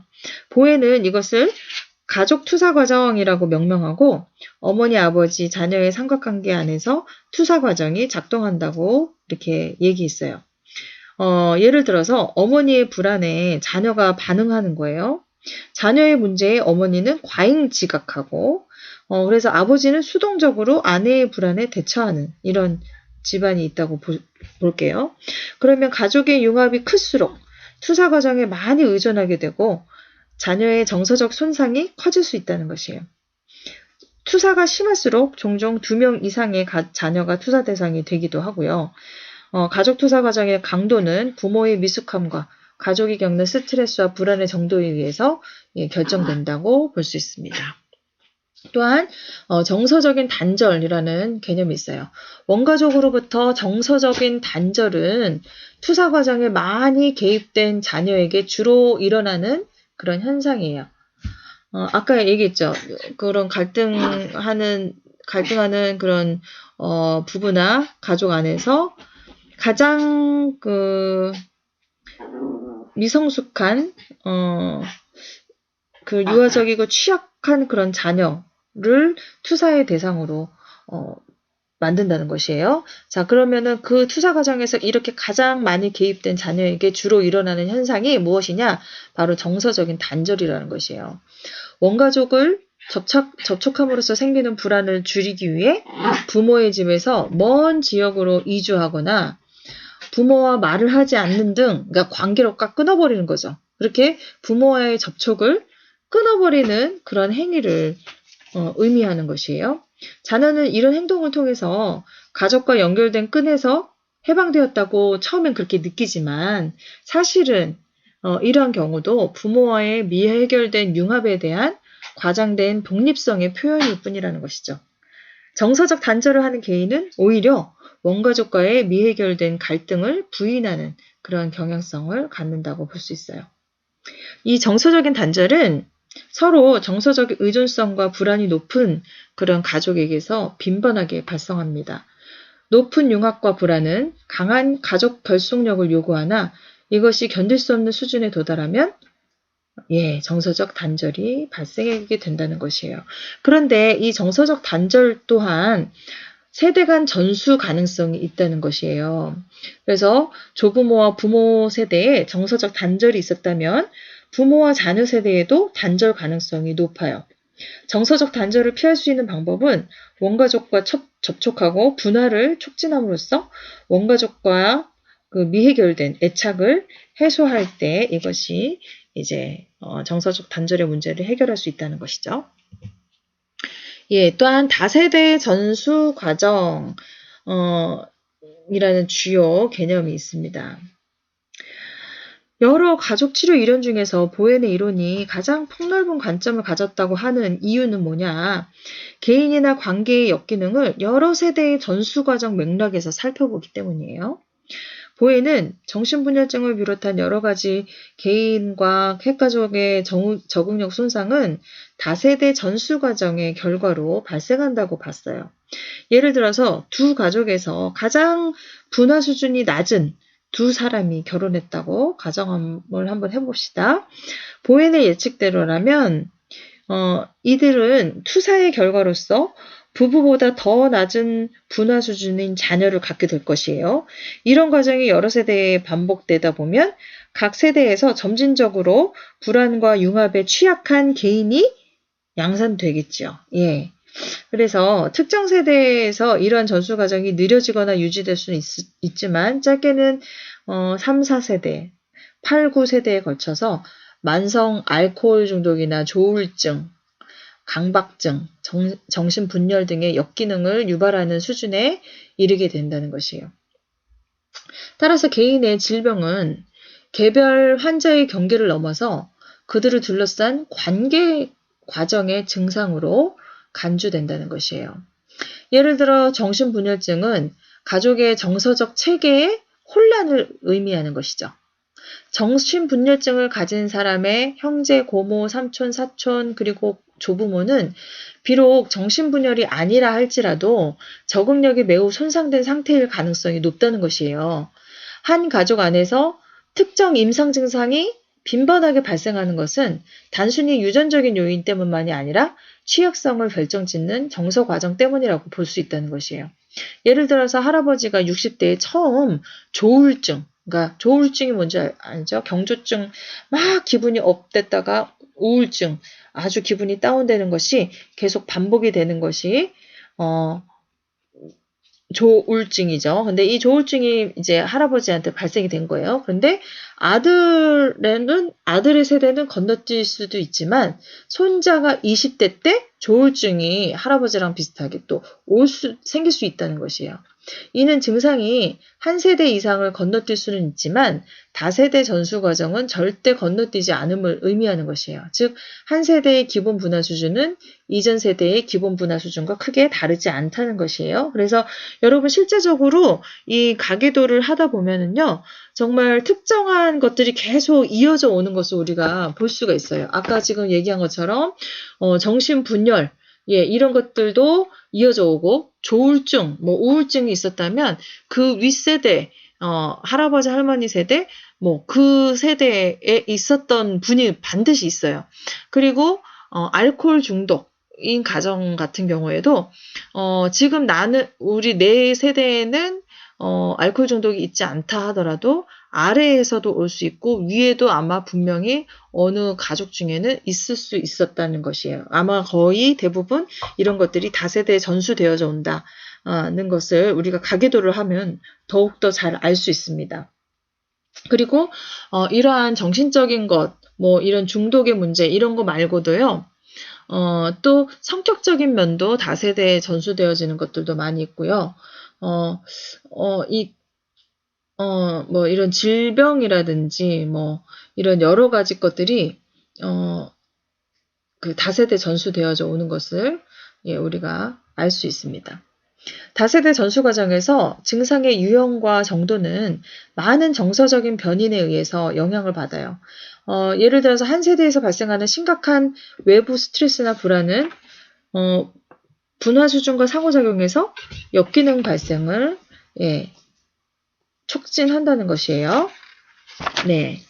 보혜는 이것을 가족 투사 과정이라고 명명하고 어머니, 아버지, 자녀의 삼각관계 안에서 투사 과정이 작동한다고 이렇게 얘기했어요. 예를 들어서 어머니의 불안에 자녀가 반응하는 거예요. 자녀의 문제에 어머니는 과잉 지각하고 그래서 아버지는 수동적으로 아내의 불안에 대처하는 이런 집안이 있다고 볼게요. 그러면 가족의 융합이 클수록 투사 과정에 많이 의존하게 되고 자녀의 정서적 손상이 커질 수 있다는 것이에요. 투사가 심할수록 종종 2명 이상의 자녀가 투사 대상이 되기도 하고요. 가족 투사 과정의 강도는 부모의 미숙함과 가족이 겪는 스트레스와 불안의 정도에 의해서 결정된다고 볼 수 있습니다. 또한 정서적인 단절이라는 개념이 있어요. 원가족으로부터 정서적인 단절은 투사 과정에 많이 개입된 자녀에게 주로 일어나는 그런 현상이에요. 아까 얘기했죠. 그런 갈등하는 그런 부부나 가족 안에서 가장 미성숙한 유아적이고 취약한 그런 자녀를 투사의 대상으로 만든다는 것이에요. 자, 그러면은 그 투사 과정에서 이렇게 가장 많이 개입된 자녀에게 주로 일어나는 현상이 무엇이냐? 바로 정서적인 단절이라는 것이에요. 원가족을 접촉함으로써 생기는 불안을 줄이기 위해 부모의 집에서 먼 지역으로 이주하거나 부모와 말을 하지 않는 등, 그러니까 관계를 꽉 끊어버리는 거죠. 그렇게 부모와의 접촉을 끊어버리는 그런 행위를 의미하는 것이에요. 자녀는 이런 행동을 통해서 가족과 연결된 끈에서 해방되었다고 처음엔 그렇게 느끼지만 사실은 이러한 경우도 부모와의 미해결된 융합에 대한 과장된 독립성의 표현일 뿐이라는 것이죠. 정서적 단절을 하는 개인은 오히려 원가족과의 미해결된 갈등을 부인하는 그런 경향성을 갖는다고 볼 수 있어요. 이 정서적인 단절은 서로 정서적 의존성과 불안이 높은 그런 가족에게서 빈번하게 발생합니다. 높은 융합과 불안은 강한 가족 결속력을 요구하나 이것이 견딜 수 없는 수준에 도달하면 정서적 단절이 발생하게 된다는 것이에요. 그런데 이 정서적 단절 또한 세대 간 전수 가능성이 있다는 것이에요. 그래서 조부모와 부모 세대에 정서적 단절이 있었다면 부모와 자녀 세대에도 단절 가능성이 높아요. 정서적 단절을 피할 수 있는 방법은 원가족과 접촉하고 분화를 촉진함으로써 원가족과 그 미해결된 애착을 해소할 때 이것이 이제 정서적 단절의 문제를 해결할 수 있다는 것이죠. 또한 다세대 전수 과정 이라는 주요 개념이 있습니다. 여러 가족 치료 이론 중에서 보헨의 이론이 가장 폭넓은 관점을 가졌다고 하는 이유는 뭐냐? 개인이나 관계의 역기능을 여러 세대의 전수 과정 맥락에서 살펴보기 때문이에요. 보헨은 정신분열증을 비롯한 여러 가지 개인과 핵가족의 적응력 손상은 다세대 전수 과정의 결과로 발생한다고 봤어요. 예를 들어서 두 가족에서 가장 분화 수준이 낮은 두 사람이 결혼했다고 가정을 한번 해봅시다. 보헨의 예측대로라면 이들은 투사의 결과로서 부부보다 더 낮은 분화 수준인 자녀를 갖게 될 것이에요. 이런 과정이 여러 세대에 반복되다 보면 각 세대에서 점진적으로 불안과 융합에 취약한 개인이 양산되겠죠. 그래서 특정 세대에서 이러한 전수 과정이 느려지거나 유지될 수는 있지만 짧게는 3, 4세대, 8, 9세대에 걸쳐서 만성 알코올 중독이나 조울증, 강박증, 정신분열 등의 역기능을 유발하는 수준에 이르게 된다는 것이에요. 따라서 개인의 질병은 개별 환자의 경계를 넘어서 그들을 둘러싼 관계 과정의 증상으로 간주된다는 것이에요. 예를 들어 정신분열증은 가족의 정서적 체계의 혼란을 의미하는 것이죠. 정신분열증을 가진 사람의 형제, 고모, 삼촌, 사촌, 그리고 조부모는 비록 정신분열이 아니라 할지라도 적응력이 매우 손상된 상태일 가능성이 높다는 것이에요. 한 가족 안에서 특정 임상 증상이 빈번하게 발생하는 것은 단순히 유전적인 요인 때문만이 아니라 취약성을 결정짓는 정서 과정 때문이라고 볼 수 있다는 것이에요. 예를 들어서 할아버지가 60대에 처음 조울증, 그러니까 조울증이 뭔지 알죠? 경조증, 막 기분이 업됐다가 우울증, 아주 기분이 다운되는 것이 계속 반복이 되는 것이 조울증이죠. 근데 이 조울증이 이제 할아버지한테 발생이 된 거예요. 그런데 아들의 세대는 건너뛸 수도 있지만 손자가 20대 때 조울증이 할아버지랑 비슷하게 또 생길 수 있다는 것이에요. 이는 증상이 한 세대 이상을 건너뛸 수는 있지만 다세대 전수 과정은 절대 건너뛰지 않음을 의미하는 것이에요. 즉, 한 세대의 기본 분화 수준은 이전 세대의 기본 분화 수준과 크게 다르지 않다는 것이에요. 그래서 여러분 실제적으로 이 가계도를 하다 보면은요, 정말 특정한 것들이 계속 이어져 오는 것을 우리가 볼 수가 있어요. 아까 지금 얘기한 것처럼 정신분열, 이런 것들도 이어져 오고 조울증, 우울증이 있었다면 그 윗세대, 할아버지 할머니 세대, 그 세대에 있었던 분이 반드시 있어요. 그리고 알코올 중독인 가정 같은 경우에도 지금 우리 내 세대에는 알코올 중독이 있지 않다 하더라도 아래에서도 올 수 있고 위에도 아마 분명히 어느 가족 중에는 있을 수 있었다는 것이에요. 아마 거의 대부분 이런 것들이 다세대에 전수되어져 온다는 것을 우리가 가계도를 하면 더욱더 잘 알 수 있습니다. 그리고 이러한 정신적인 것, 뭐 이런 중독의 문제 이런 거 말고도요. 또 성격적인 면도 다세대에 전수되어지는 것들도 많이 있고요. 뭐 이런 질병이라든지 뭐 이런 여러 가지 것들이 그 다세대 전수되어져 오는 것을 우리가 알 수 있습니다. 다세대 전수 과정에서 증상의 유형과 정도는 많은 정서적인 변인에 의해서 영향을 받아요. 예를 들어서 한 세대에서 발생하는 심각한 외부 스트레스나 불안은 분화 수준과 상호작용해서 역기능 발생을 촉진한다는 것이에요. 네.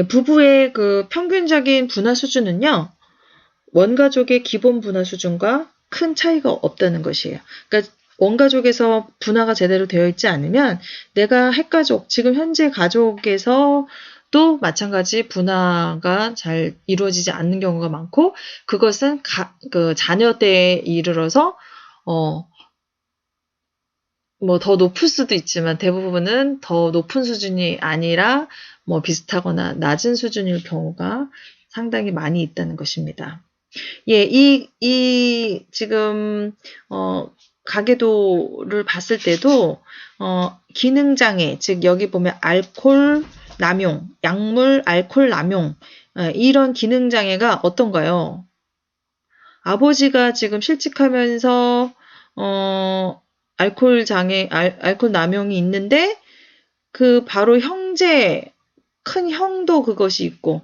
부부의 그 평균적인 분화 수준은요, 원가족의 기본 분화 수준과 큰 차이가 없다는 것이에요. 그러니까 원가족에서 분화가 제대로 되어 있지 않으면 내가 핵가족, 지금 현재 가족에서도 마찬가지 분화가 잘 이루어지지 않는 경우가 많고 그것은 그 자녀 때에 이르러서 뭐 더 높을 수도 있지만 대부분은 더 높은 수준이 아니라 뭐 비슷하거나 낮은 수준일 경우가 상당히 많이 있다는 것입니다. 지금, 가계도를 봤을 때도, 기능장애, 즉, 여기 보면 알코올 남용, 약물 알코올 남용, 이런 기능장애가 어떤가요? 아버지가 지금 실직하면서, 알코올 남용이 있는데, 그 바로 큰 형도 그것이 있고,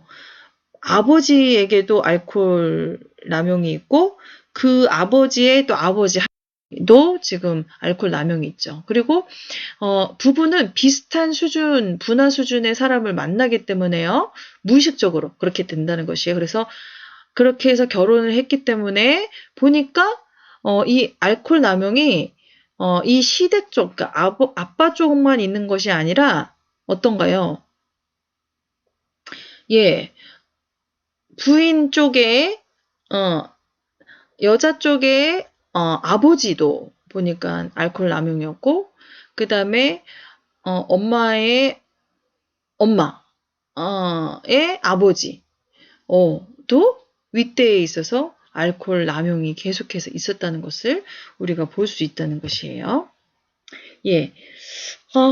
아버지에게도 알코올 남용이 있고 그 아버지의 또 아버지도 지금 알코올 남용이 있죠. 그리고 부부는 비슷한 수준, 분화 수준의 사람을 만나기 때문에요. 무의식적으로 그렇게 된다는 것이에요. 그래서 그렇게 해서 결혼을 했기 때문에 보니까 이 알코올 남용이 이 시댁 쪽, 그러니까 아빠 쪽만 있는 것이 아니라 어떤가요? 부인 쪽에 여자 쪽에 아버지도 보니까 알코올 남용이었고 그 다음에 엄마의 아버지 도 윗대에 있어서 알코올 남용이 계속해서 있었다는 것을 우리가 볼 수 있다는 것이에요.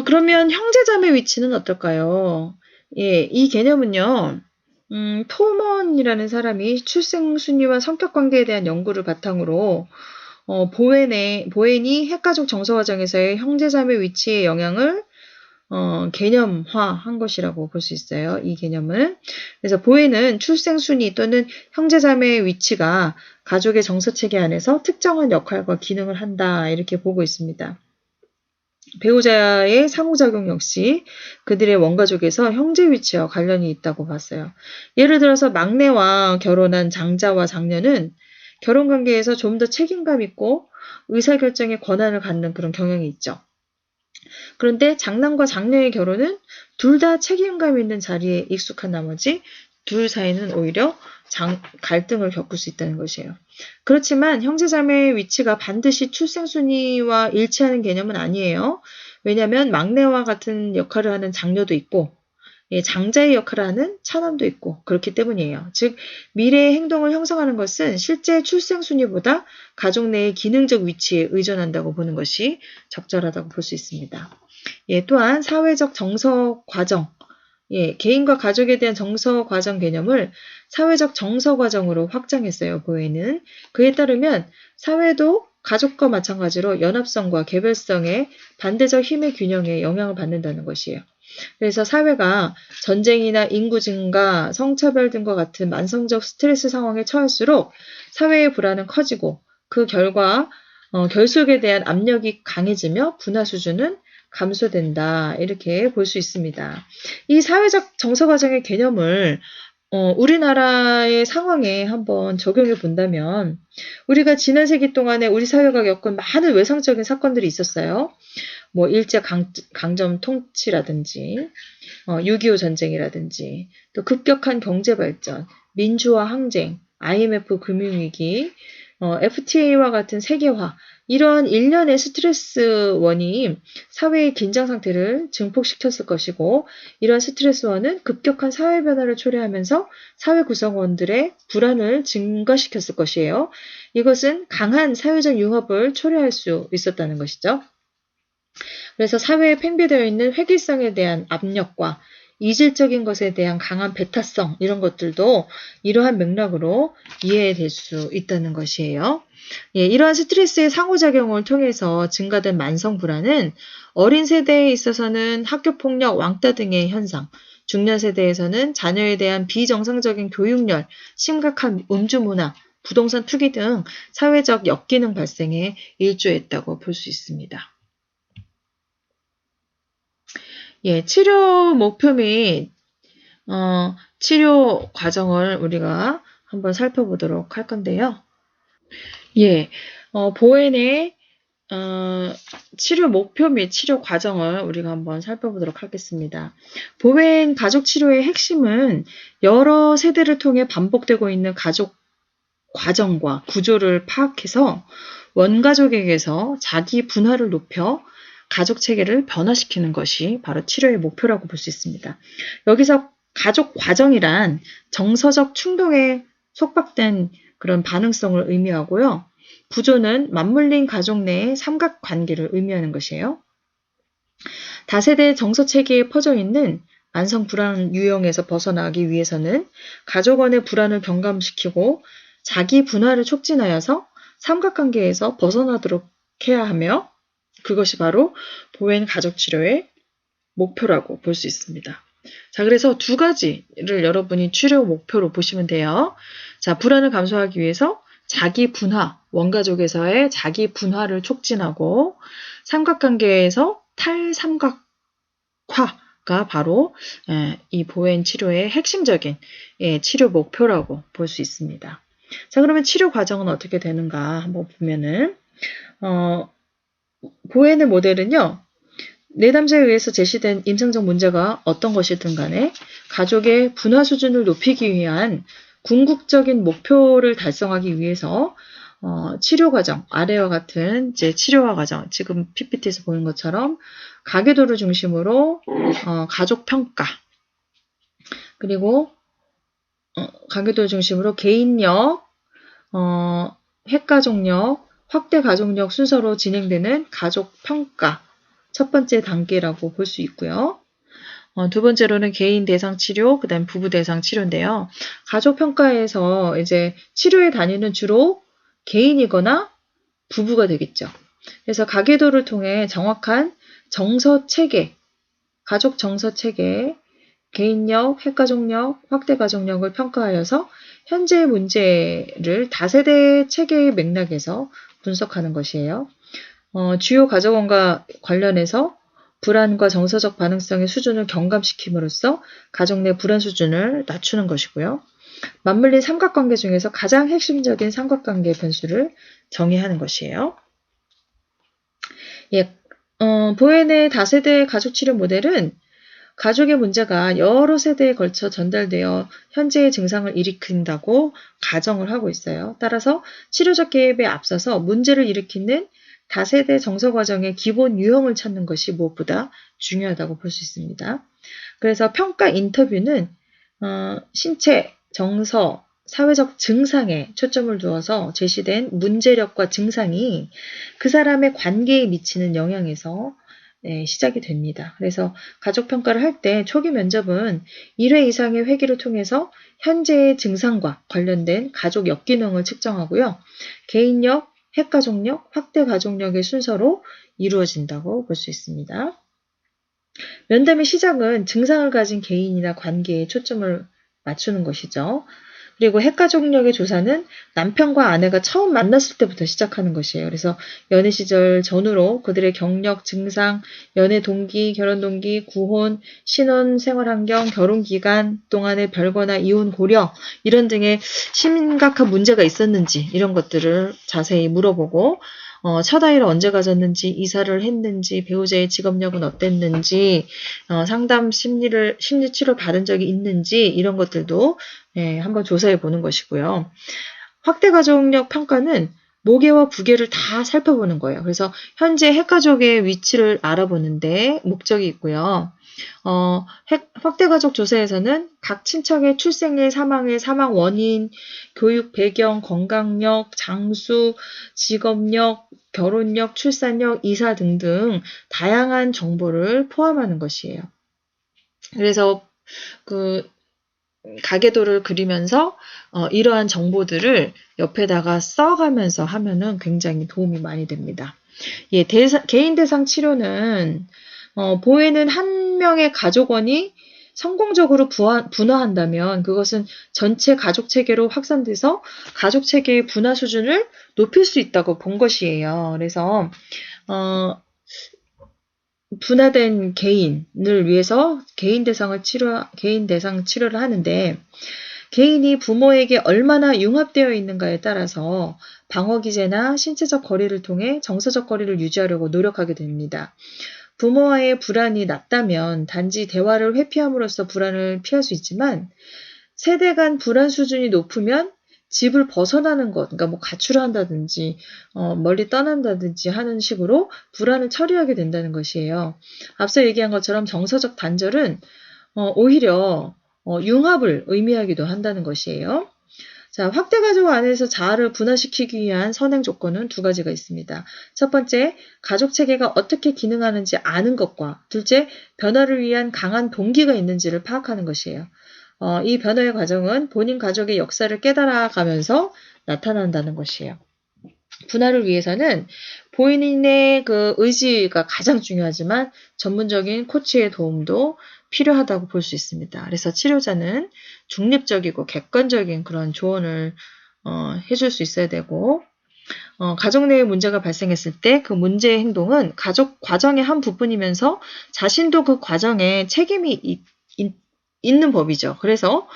그러면 형제자매 위치는 어떨까요? 이 개념은요. 토먼이라는 사람이 출생 순위와 성격 관계에 대한 연구를 바탕으로 보엔이 핵가족 정서 과정에서의 형제자매 위치의 영향을 개념화한 것이라고 볼 수 있어요. 이 개념은. 그래서 보엔은 출생 순위 또는 형제자매의 위치가 가족의 정서체계 안에서 특정한 역할과 기능을 한다 이렇게 보고 있습니다. 배우자의 상호작용 역시 그들의 원가족에서 형제 위치와 관련이 있다고 봤어요. 예를 들어서 막내와 결혼한 장자와 장녀는 결혼관계에서 좀 더 책임감 있고 의사결정의 권한을 갖는 그런 경향이 있죠. 그런데 장남과 장녀의 결혼은 둘 다 책임감 있는 자리에 익숙한 나머지 둘 사이는 오히려 갈등을 겪을 수 있다는 것이에요. 그렇지만 형제자매의 위치가 반드시 출생순위와 일치하는 개념은 아니에요. 왜냐하면 막내와 같은 역할을 하는 장녀도 있고 장자의 역할을 하는 차남도 있고 그렇기 때문이에요. 즉 미래의 행동을 형성하는 것은 실제 출생순위보다 가족 내의 기능적 위치에 의존한다고 보는 것이 적절하다고 볼 수 있습니다. 또한 사회적 정서 과정 개인과 가족에 대한 정서 과정 개념을 사회적 정서 과정으로 확장했어요. 보에는. 그에 따르면 사회도 가족과 마찬가지로 연합성과 개별성의 반대적 힘의 균형에 영향을 받는다는 것이에요. 그래서 사회가 전쟁이나 인구 증가, 성차별 등과 같은 만성적 스트레스 상황에 처할수록 사회의 불안은 커지고 그 결과 결속에 대한 압력이 강해지며 분화 수준은 감소된다. 이렇게 볼 수 있습니다. 이 사회적 정서 과정의 개념을 우리나라의 상황에 한번 적용해 본다면 우리가 지난 세기 동안에 우리 사회가 겪은 많은 외상적인 사건들이 있었어요. 뭐 강점 통치라든지 6.25 전쟁이라든지 또 급격한 경제 발전, 민주화 항쟁, IMF 금융위기, FTA와 같은 세계화 이러한 일련의 스트레스원이 사회의 긴장 상태를 증폭시켰을 것이고 이런 스트레스원은 급격한 사회 변화를 초래하면서 사회 구성원들의 불안을 증가시켰을 것이에요. 이것은 강한 사회적 융합을 초래할 수 있었다는 것이죠. 그래서 사회에 팽배되어 있는 획일성에 대한 압력과 이질적인 것에 대한 강한 배타성 이런 것들도 이러한 맥락으로 이해될 수 있다는 것이에요. 예, 이러한 스트레스의 상호작용을 통해서 증가된 만성 불안은 어린 세대에 있어서는 학교폭력, 왕따 등의 현상, 중년 세대에서는 자녀에 대한 비정상적인 교육열, 심각한 음주문화, 부동산 투기 등 사회적 역기능 발생에 일조했다고 볼 수 있습니다. 예, 치료 목표 및 치료 과정을 우리가 한번 살펴보도록 할 건데요. 예, 보엔의 치료 목표 및 치료 과정을 우리가 한번 살펴보도록 하겠습니다. 보엔 가족 치료의 핵심은 여러 세대를 통해 반복되고 있는 가족 과정과 구조를 파악해서 원가족에게서 자기 분화를 높여 가족 체계를 변화시키는 것이 바로 치료의 목표라고 볼 수 있습니다. 여기서 가족 과정이란 정서적 충동에 속박된 그런 반응성을 의미하고요. 구조는 맞물린 가족 내의 삼각관계를 의미하는 것이에요. 다세대 정서체계에 퍼져 있는 만성 불안 유형에서 벗어나기 위해서는 가족 원의 불안을 경감시키고 자기 분화를 촉진하여서 삼각관계에서 벗어나도록 해야 하며 그것이 바로 보엔 가족치료의 목표라고 볼 수 있습니다. 자, 그래서 두 가지를 여러분이 치료 목표로 보시면 돼요. 자, 불안을 감소하기 위해서 자기 분화, 원가족에서의 자기 분화를 촉진하고 삼각관계에서 탈삼각화가 바로 이 보엔 치료의 핵심적인 치료 목표라고 볼 수 있습니다. 자, 그러면 치료 과정은 어떻게 되는가 한번 보면은 보엔의 모델은요. 내담자에 의해서 제시된 임상적 문제가 어떤 것이든 간에 가족의 분화 수준을 높이기 위한 궁극적인 목표를 달성하기 위해서 치료 과정, 아래와 같은 이제 치료화 과정, 지금 PPT에서 보는 것처럼 가계도를 중심으로 가족 평가, 그리고 가계도를 중심으로 개인력, 핵가족력, 확대 가족력 순서로 진행되는 가족 평가 첫 번째 단계라고 볼 수 있고요. 두 번째로는 개인 대상 치료, 그 다음 부부 대상 치료인데요. 가족 평가에서 이제 치료의 단위는 주로 개인이거나 부부가 되겠죠. 그래서 가계도를 통해 정확한 정서 체계, 가족 정서 체계, 개인력, 핵가족력, 확대 가족력을 평가하여서 현재의 문제를 다세대 체계의 맥락에서 분석하는 것이에요. 주요 가족원과 관련해서 불안과 정서적 반응성의 수준을 경감시킴으로써 가족 내 불안 수준을 낮추는 것이고요. 맞물린 삼각관계 중에서 가장 핵심적인 삼각관계 변수를 정의하는 것이에요. 예, 보엔의 다세대 가족치료 모델은 가족의 문제가 여러 세대에 걸쳐 전달되어 현재의 증상을 일으킨다고 가정을 하고 있어요. 따라서 치료적 개입에 앞서서 문제를 일으키는 다세대 정서 과정의 기본 유형을 찾는 것이 무엇보다 중요하다고 볼 수 있습니다. 그래서 평가 인터뷰는 신체, 정서, 사회적 증상에 초점을 두어서 제시된 문제력과 증상이 그 사람의 관계에 미치는 영향에서 시작이 됩니다. 그래서 가족 평가를 할 때 초기 면접은 1회 이상의 회기를 통해서 현재의 증상과 관련된 가족 역기능을 측정하고요. 개인력, 핵가족력, 확대 가족력의 순서로 이루어진다고 볼 수 있습니다. 면담의 시작은 증상을 가진 개인이나 관계에 초점을 맞추는 것이죠. 그리고 핵가족력의 조사는 남편과 아내가 처음 만났을 때부터 시작하는 것이에요. 그래서 연애 시절 전후로 그들의 경력, 증상, 연애 동기, 결혼 동기, 구혼, 신혼, 생활 환경, 결혼 기간 동안의 별거나 이혼 고려 이런 등의 심각한 문제가 있었는지 이런 것들을 자세히 물어보고 첫 아이를 언제 가졌는지, 이사를 했는지, 배우자의 직업력은 어땠는지, 상담 심리 치료 받은 적이 있는지 이런 것들도 한번 조사해 보는 것이고요. 확대 가족력 평가는 모계와 부계를 다 살펴보는 거예요. 그래서 현재 핵가족의 위치를 알아보는데 목적이 있고요. 확대가족 조사에서는 각 친척의 출생일, 사망일, 사망 원인, 교육 배경, 건강력, 장수, 직업력, 결혼력, 출산력, 이사 등등 다양한 정보를 포함하는 것이에요. 그래서 가계도를 그리면서 이러한 정보들을 옆에다가 써가면서 하면은 굉장히 도움이 많이 됩니다. 예, 개인 대상 치료는 보에는 한 명의 가족원이 성공적으로 분화한다면 그것은 전체 가족 체계로 확산돼서 가족 체계의 분화 수준을 높일 수 있다고 본 것이에요. 그래서 분화된 개인을 위해서 개인 대상 치료를 하는데 개인이 부모에게 얼마나 융합되어 있는가에 따라서 방어 기제나 신체적 거리를 통해 정서적 거리를 유지하려고 노력하게 됩니다. 부모와의 불안이 낮다면 단지 대화를 회피함으로써 불안을 피할 수 있지만 세대 간 불안 수준이 높으면 집을 벗어나는 것, 그러니까 뭐 가출을 한다든지 멀리 떠난다든지 하는 식으로 불안을 처리하게 된다는 것이에요. 앞서 얘기한 것처럼 정서적 단절은 오히려 융합을 의미하기도 한다는 것이에요. 자, 확대가족 안에서 자아를 분화시키기 위한 선행 조건은 두 가지가 있습니다. 첫 번째, 가족 체계가 어떻게 기능하는지 아는 것과 둘째, 변화를 위한 강한 동기가 있는지를 파악하는 것이에요. 이 변화의 과정은 본인 가족의 역사를 깨달아가면서 나타난다는 것이에요. 분화를 위해서는 본인의 그 의지가 가장 중요하지만 전문적인 코치의 도움도 필요하다고 볼 수 있습니다. 그래서 치료자는 중립적이고 객관적인 그런 조언을 해줄 수 있어야 되고 가족 내에 문제가 발생했을 때 그 문제의 행동은 가족 과정의 한 부분이면서 자신도 그 과정에 책임이 있는 법이죠. 그래서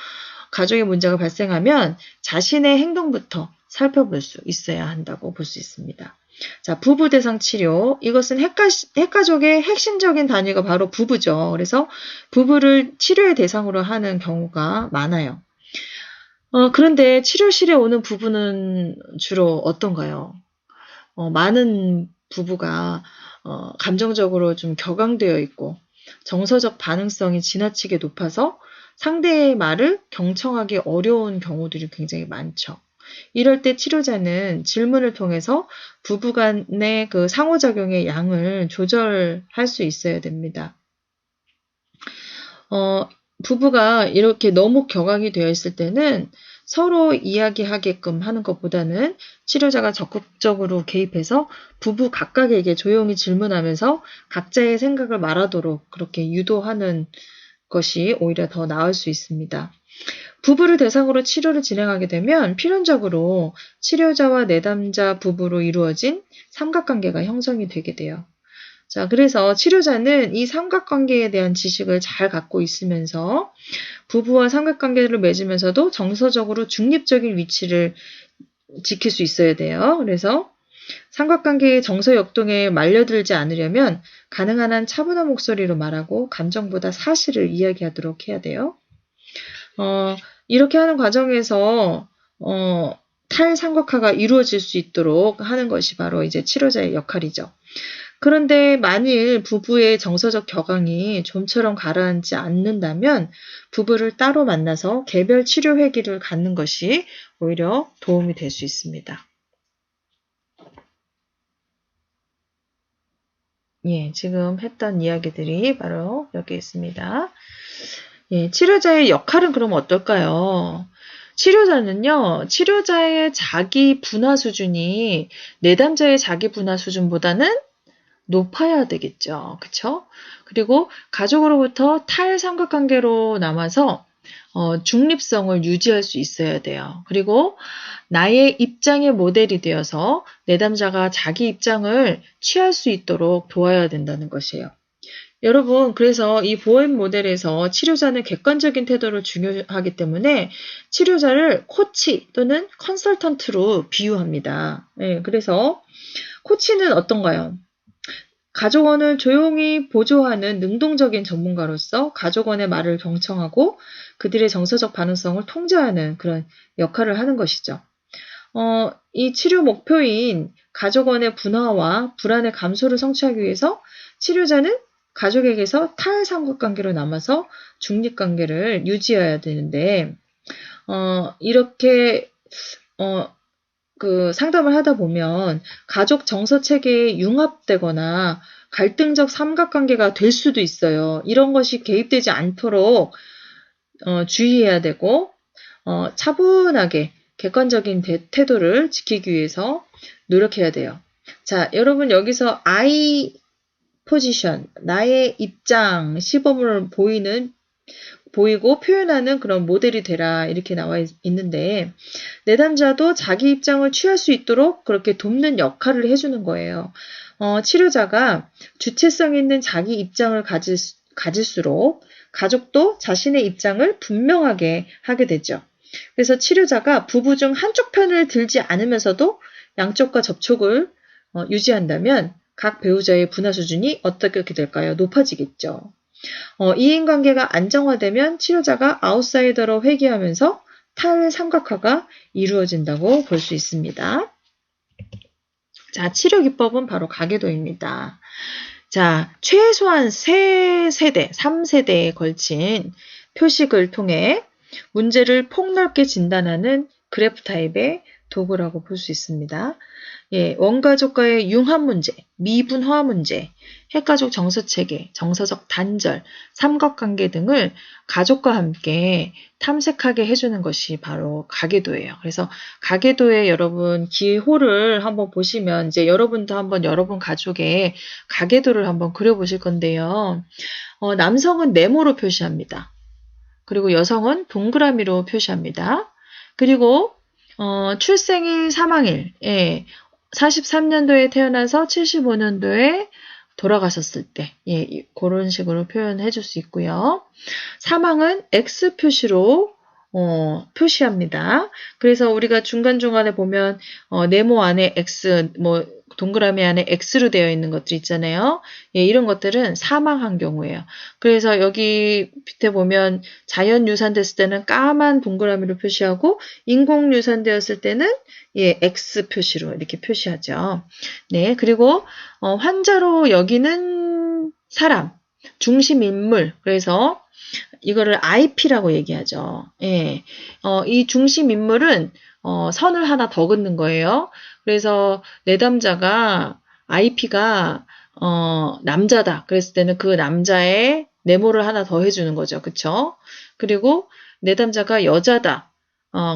가족의 문제가 발생하면 자신의 행동부터 살펴볼 수 있어야 한다고 볼 수 있습니다. 자, 부부 대상 치료. 이것은 핵가족의 핵심적인 단위가 바로 부부죠. 그래서 부부를 치료의 대상으로 하는 경우가 많아요. 그런데 치료실에 오는 부부는 주로 어떤가요? 많은 부부가 감정적으로 좀 격앙되어 있고 정서적 반응성이 지나치게 높아서 상대의 말을 경청하기 어려운 경우들이 굉장히 많죠. 이럴 때 치료자는 질문을 통해서 부부 간의 그 상호작용의 양을 조절할 수 있어야 됩니다. 부부가 이렇게 너무 격앙이 되어 있을 때는 서로 이야기하게끔 하는 것보다는 치료자가 적극적으로 개입해서 부부 각각에게 조용히 질문하면서 각자의 생각을 말하도록 그렇게 유도하는 것이 오히려 더 나을 수 있습니다. 부부를 대상으로 치료를 진행하게 되면 필연적으로 치료자와 내담자 부부로 이루어진 삼각관계가 형성이 되게 돼요. 자, 그래서 치료자는 이 삼각관계에 대한 지식을 잘 갖고 있으면서 부부와 삼각관계를 맺으면서도 정서적으로 중립적인 위치를 지킬 수 있어야 돼요. 그래서 삼각관계의 정서 역동에 말려들지 않으려면 가능한 한 차분한 목소리로 말하고 감정보다 사실을 이야기하도록 해야 돼요. 이렇게 하는 과정에서 탈삼각화가 이루어질 수 있도록 하는 것이 바로 이제 치료자의 역할이죠. 그런데 만일 부부의 정서적 격앙이 좀처럼 가라앉지 않는다면 부부를 따로 만나서 개별 치료 회기를 갖는 것이 오히려 도움이 될 수 있습니다. 예, 지금 했던 이야기들이 바로 여기 있습니다. 예, 치료자의 역할은 그럼 어떨까요? 치료자는요, 치료자의 자기 분화 수준이 내담자의 자기 분화 수준보다는 높아야 되겠죠. 그쵸? 그리고 가족으로부터 탈삼각관계로 남아서 중립성을 유지할 수 있어야 돼요. 그리고 나의 입장의 모델이 되어서 내담자가 자기 입장을 취할 수 있도록 도와야 된다는 것이에요. 여러분, 그래서 이 보엠 모델에서 치료자는 객관적인 태도를 중요하기 때문에 치료자를 코치 또는 컨설턴트로 비유합니다. 네, 그래서 코치는 어떤가요? 가족원을 조용히 보조하는 능동적인 전문가로서 가족원의 말을 경청하고 그들의 정서적 반응성을 통제하는 그런 역할을 하는 것이죠. 이 치료 목표인 가족원의 분화와 불안의 감소를 성취하기 위해서 치료자는 가족에게서 탈삼각관계로 남아서 중립관계를 유지해야 되는데, 이렇게, 상담을 하다 보면 가족 정서 체계에 융합되거나 갈등적 삼각관계가 될 수도 있어요. 이런 것이 개입되지 않도록 주의해야 되고, 차분하게 객관적인 태도를 지키기 위해서 노력해야 돼요. 자, 여러분 여기서 I 포지션, 나의 입장, 시범을 보이고 표현하는 그런 모델이 되라 이렇게 나와 있는데 내담자도 자기 입장을 취할 수 있도록 그렇게 돕는 역할을 해주는 거예요. 치료자가 주체성 있는 자기 입장을 가질수록 가족도 자신의 입장을 분명하게 하게 되죠. 그래서 치료자가 부부 중 한쪽 편을 들지 않으면서도 양쪽과 접촉을 유지한다면 각 배우자의 분화 수준이 어떻게 될까요? 높아지겠죠. 이인관계가 안정화되면 치료자가 아웃사이더로 회귀하면서 탈삼각화가 이루어진다고 볼 수 있습니다. 자, 치료 기법은 바로 가계도입니다. 자, 최소한 3세대에 걸친 표식을 통해 문제를 폭넓게 진단하는 그래프 타입의 도구라고 볼 수 있습니다. 예, 원가족과의 융합 문제, 미분화 문제, 핵가족 정서체계, 정서적 단절, 삼각관계 등을 가족과 함께 탐색하게 해주는 것이 바로 가계도예요. 그래서 가계도에 여러분 기호를 한번 보시면 이제 여러분도 한번 여러분 가족의 가계도를 한번 그려보실 건데요. 남성은 네모로 표시합니다. 그리고 여성은 동그라미로 표시합니다. 그리고 출생일, 사망일, 예, 43년도에 태어나서 75년도에 돌아가셨을 때, 예, 그런 식으로 표현해 줄 수 있고요. 사망은 X 표시로 표시합니다. 그래서 우리가 중간중간에 보면 네모 안에 X, 동그라미 안에 X로 되어 있는 것들 있잖아요. 예, 이런 것들은 사망한 경우예요. 그래서 여기 밑에 보면 자연 유산됐을 때는 까만 동그라미로 표시하고 인공 유산되었을 때는 예, X 표시로 이렇게 표시하죠. 네, 그리고 환자로 여기는 사람, 중심 인물. 그래서 이거를 IP라고 얘기하죠. 예, 이 중심 인물은 선을 하나 더 긋는 거예요. 그래서 내담자가 IP가 남자다. 그랬을 때는 그 남자의 네모를 하나 더 해주는 거죠. 그쵸? 그리고 내담자가 여자다.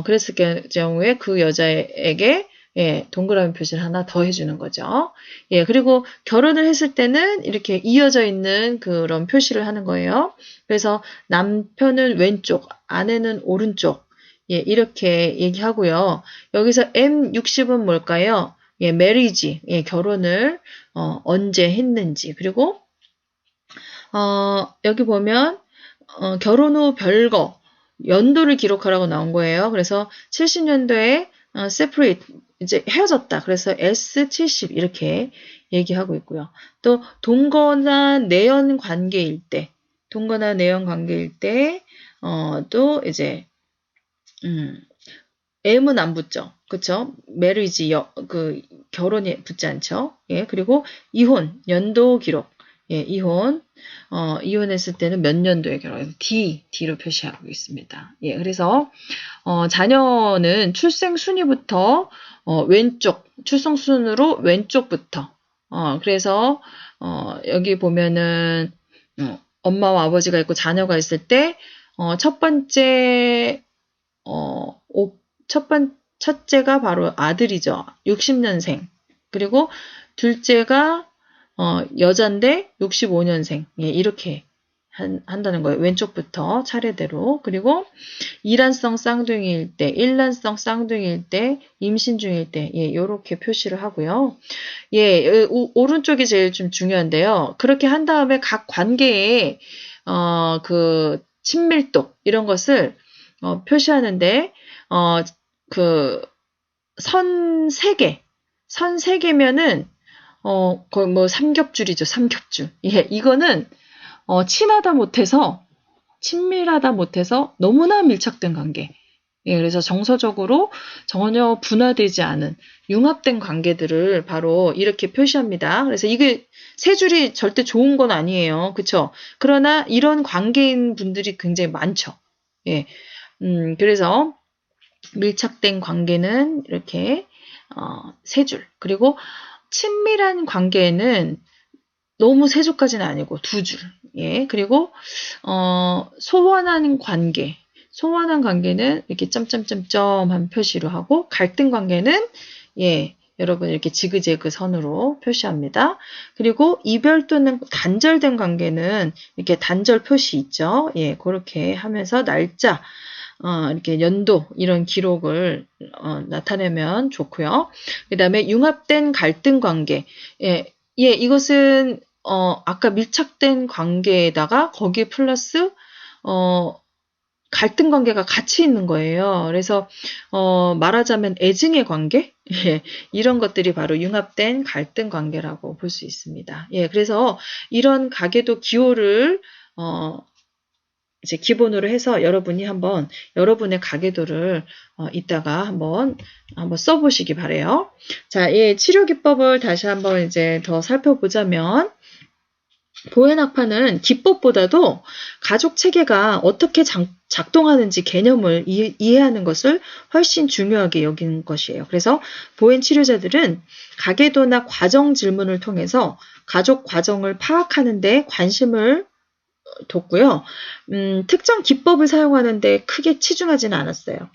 그랬을 경우에 그 여자에게 예, 동그라미 표시를 하나 더 해주는 거죠. 예, 그리고 결혼을 했을 때는 이렇게 이어져 있는 그런 표시를 하는 거예요. 그래서 남편은 왼쪽, 아내는 오른쪽. 예, 이렇게 얘기하고요. 여기서 M60은 뭘까요? 예, marriage, 예, 결혼을 언제 했는지. 그리고 여기 보면 결혼 후 별거, 연도를 기록하라고 나온 거예요. 그래서 70년도에 separate, 이제 헤어졌다. 그래서 S70 이렇게 얘기하고 있고요. 또 동거나 내연 관계일 때, 또 이제 M은 안 붙죠. 그쵸? marriage, 결혼이 붙지 않죠. 예, 그리고 이혼, 연도 기록. 예, 이혼했을 때는 몇 년도에 결혼해서 D로 표시하고 있습니다. 예, 그래서, 자녀는 출생 순위부터, 출생 순으로 왼쪽부터, 그래서, 여기 보면은, 엄마와 아버지가 있고 자녀가 있을 때, 첫째가 바로 아들이죠. 60년생. 그리고 둘째가 여잔데 65년생. 예, 이렇게 한다는 거예요. 왼쪽부터 차례대로. 그리고 이란성 쌍둥이일 때, 일란성 쌍둥이일 때, 임신 중일 때, 예, 요렇게 표시를 하고요. 예, 오른쪽이 제일 좀 중요한데요. 그렇게 한 다음에 각 관계의, 친밀도, 이런 것을, 표시하는데, 선 3개. 선 3개면은, 거의 뭐 삼겹줄이죠, 삼겹줄. 예, 이거는 친하다 못해서 친밀하다 못해서 너무나 밀착된 관계. 예, 그래서 정서적으로 전혀 분화되지 않은 융합된 관계들을 바로 이렇게 표시합니다. 그래서 이게 세 줄이 절대 좋은 건 아니에요. 그쵸? 그러나 이런 관계인 분들이 굉장히 많죠. 예. 그래서 밀착된 관계는 이렇게, 세 줄. 그리고 친밀한 관계는 너무 세 줄까지는 아니고 두 줄. 예. 그리고, 소원한 관계. 소원한 관계는 이렇게 점점점점 한 표시로 하고, 갈등 관계는, 예, 여러분 이렇게 지그재그 선으로 표시합니다. 그리고 이별 또는 단절된 관계는 이렇게 단절 표시 있죠. 예, 그렇게 하면서 날짜, 이렇게 연도 이런 기록을 나타내면 좋고요. 그 다음에 융합된 갈등 관계. 예, 예, 이것은 아까 밀착된 관계에다가 거기에 플러스 갈등 관계가 같이 있는 거예요. 그래서 말하자면 애증의 관계? 예, 이런 것들이 바로 융합된 갈등 관계라고 볼 수 있습니다. 예, 그래서 이런 가계도 기호를 이제 기본으로 해서 여러분이 한번 여러분의 가계도를 이따가 한번 써보시기 바래요. 자, 예, 치료 기법을 다시 한번 이제 더 살펴보자면 보헤나파는 기법보다도 가족 체계가 어떻게 작동하는지 개념을 이해하는 것을 훨씬 중요하게 여기는 것이에요. 그래서 보헨 치료자들은 가계도나 과정 질문을 통해서 가족 과정을 파악하는 데 관심을 뒀고요. 특정 기법을 사용하는 데 크게 치중하지는 않았어요.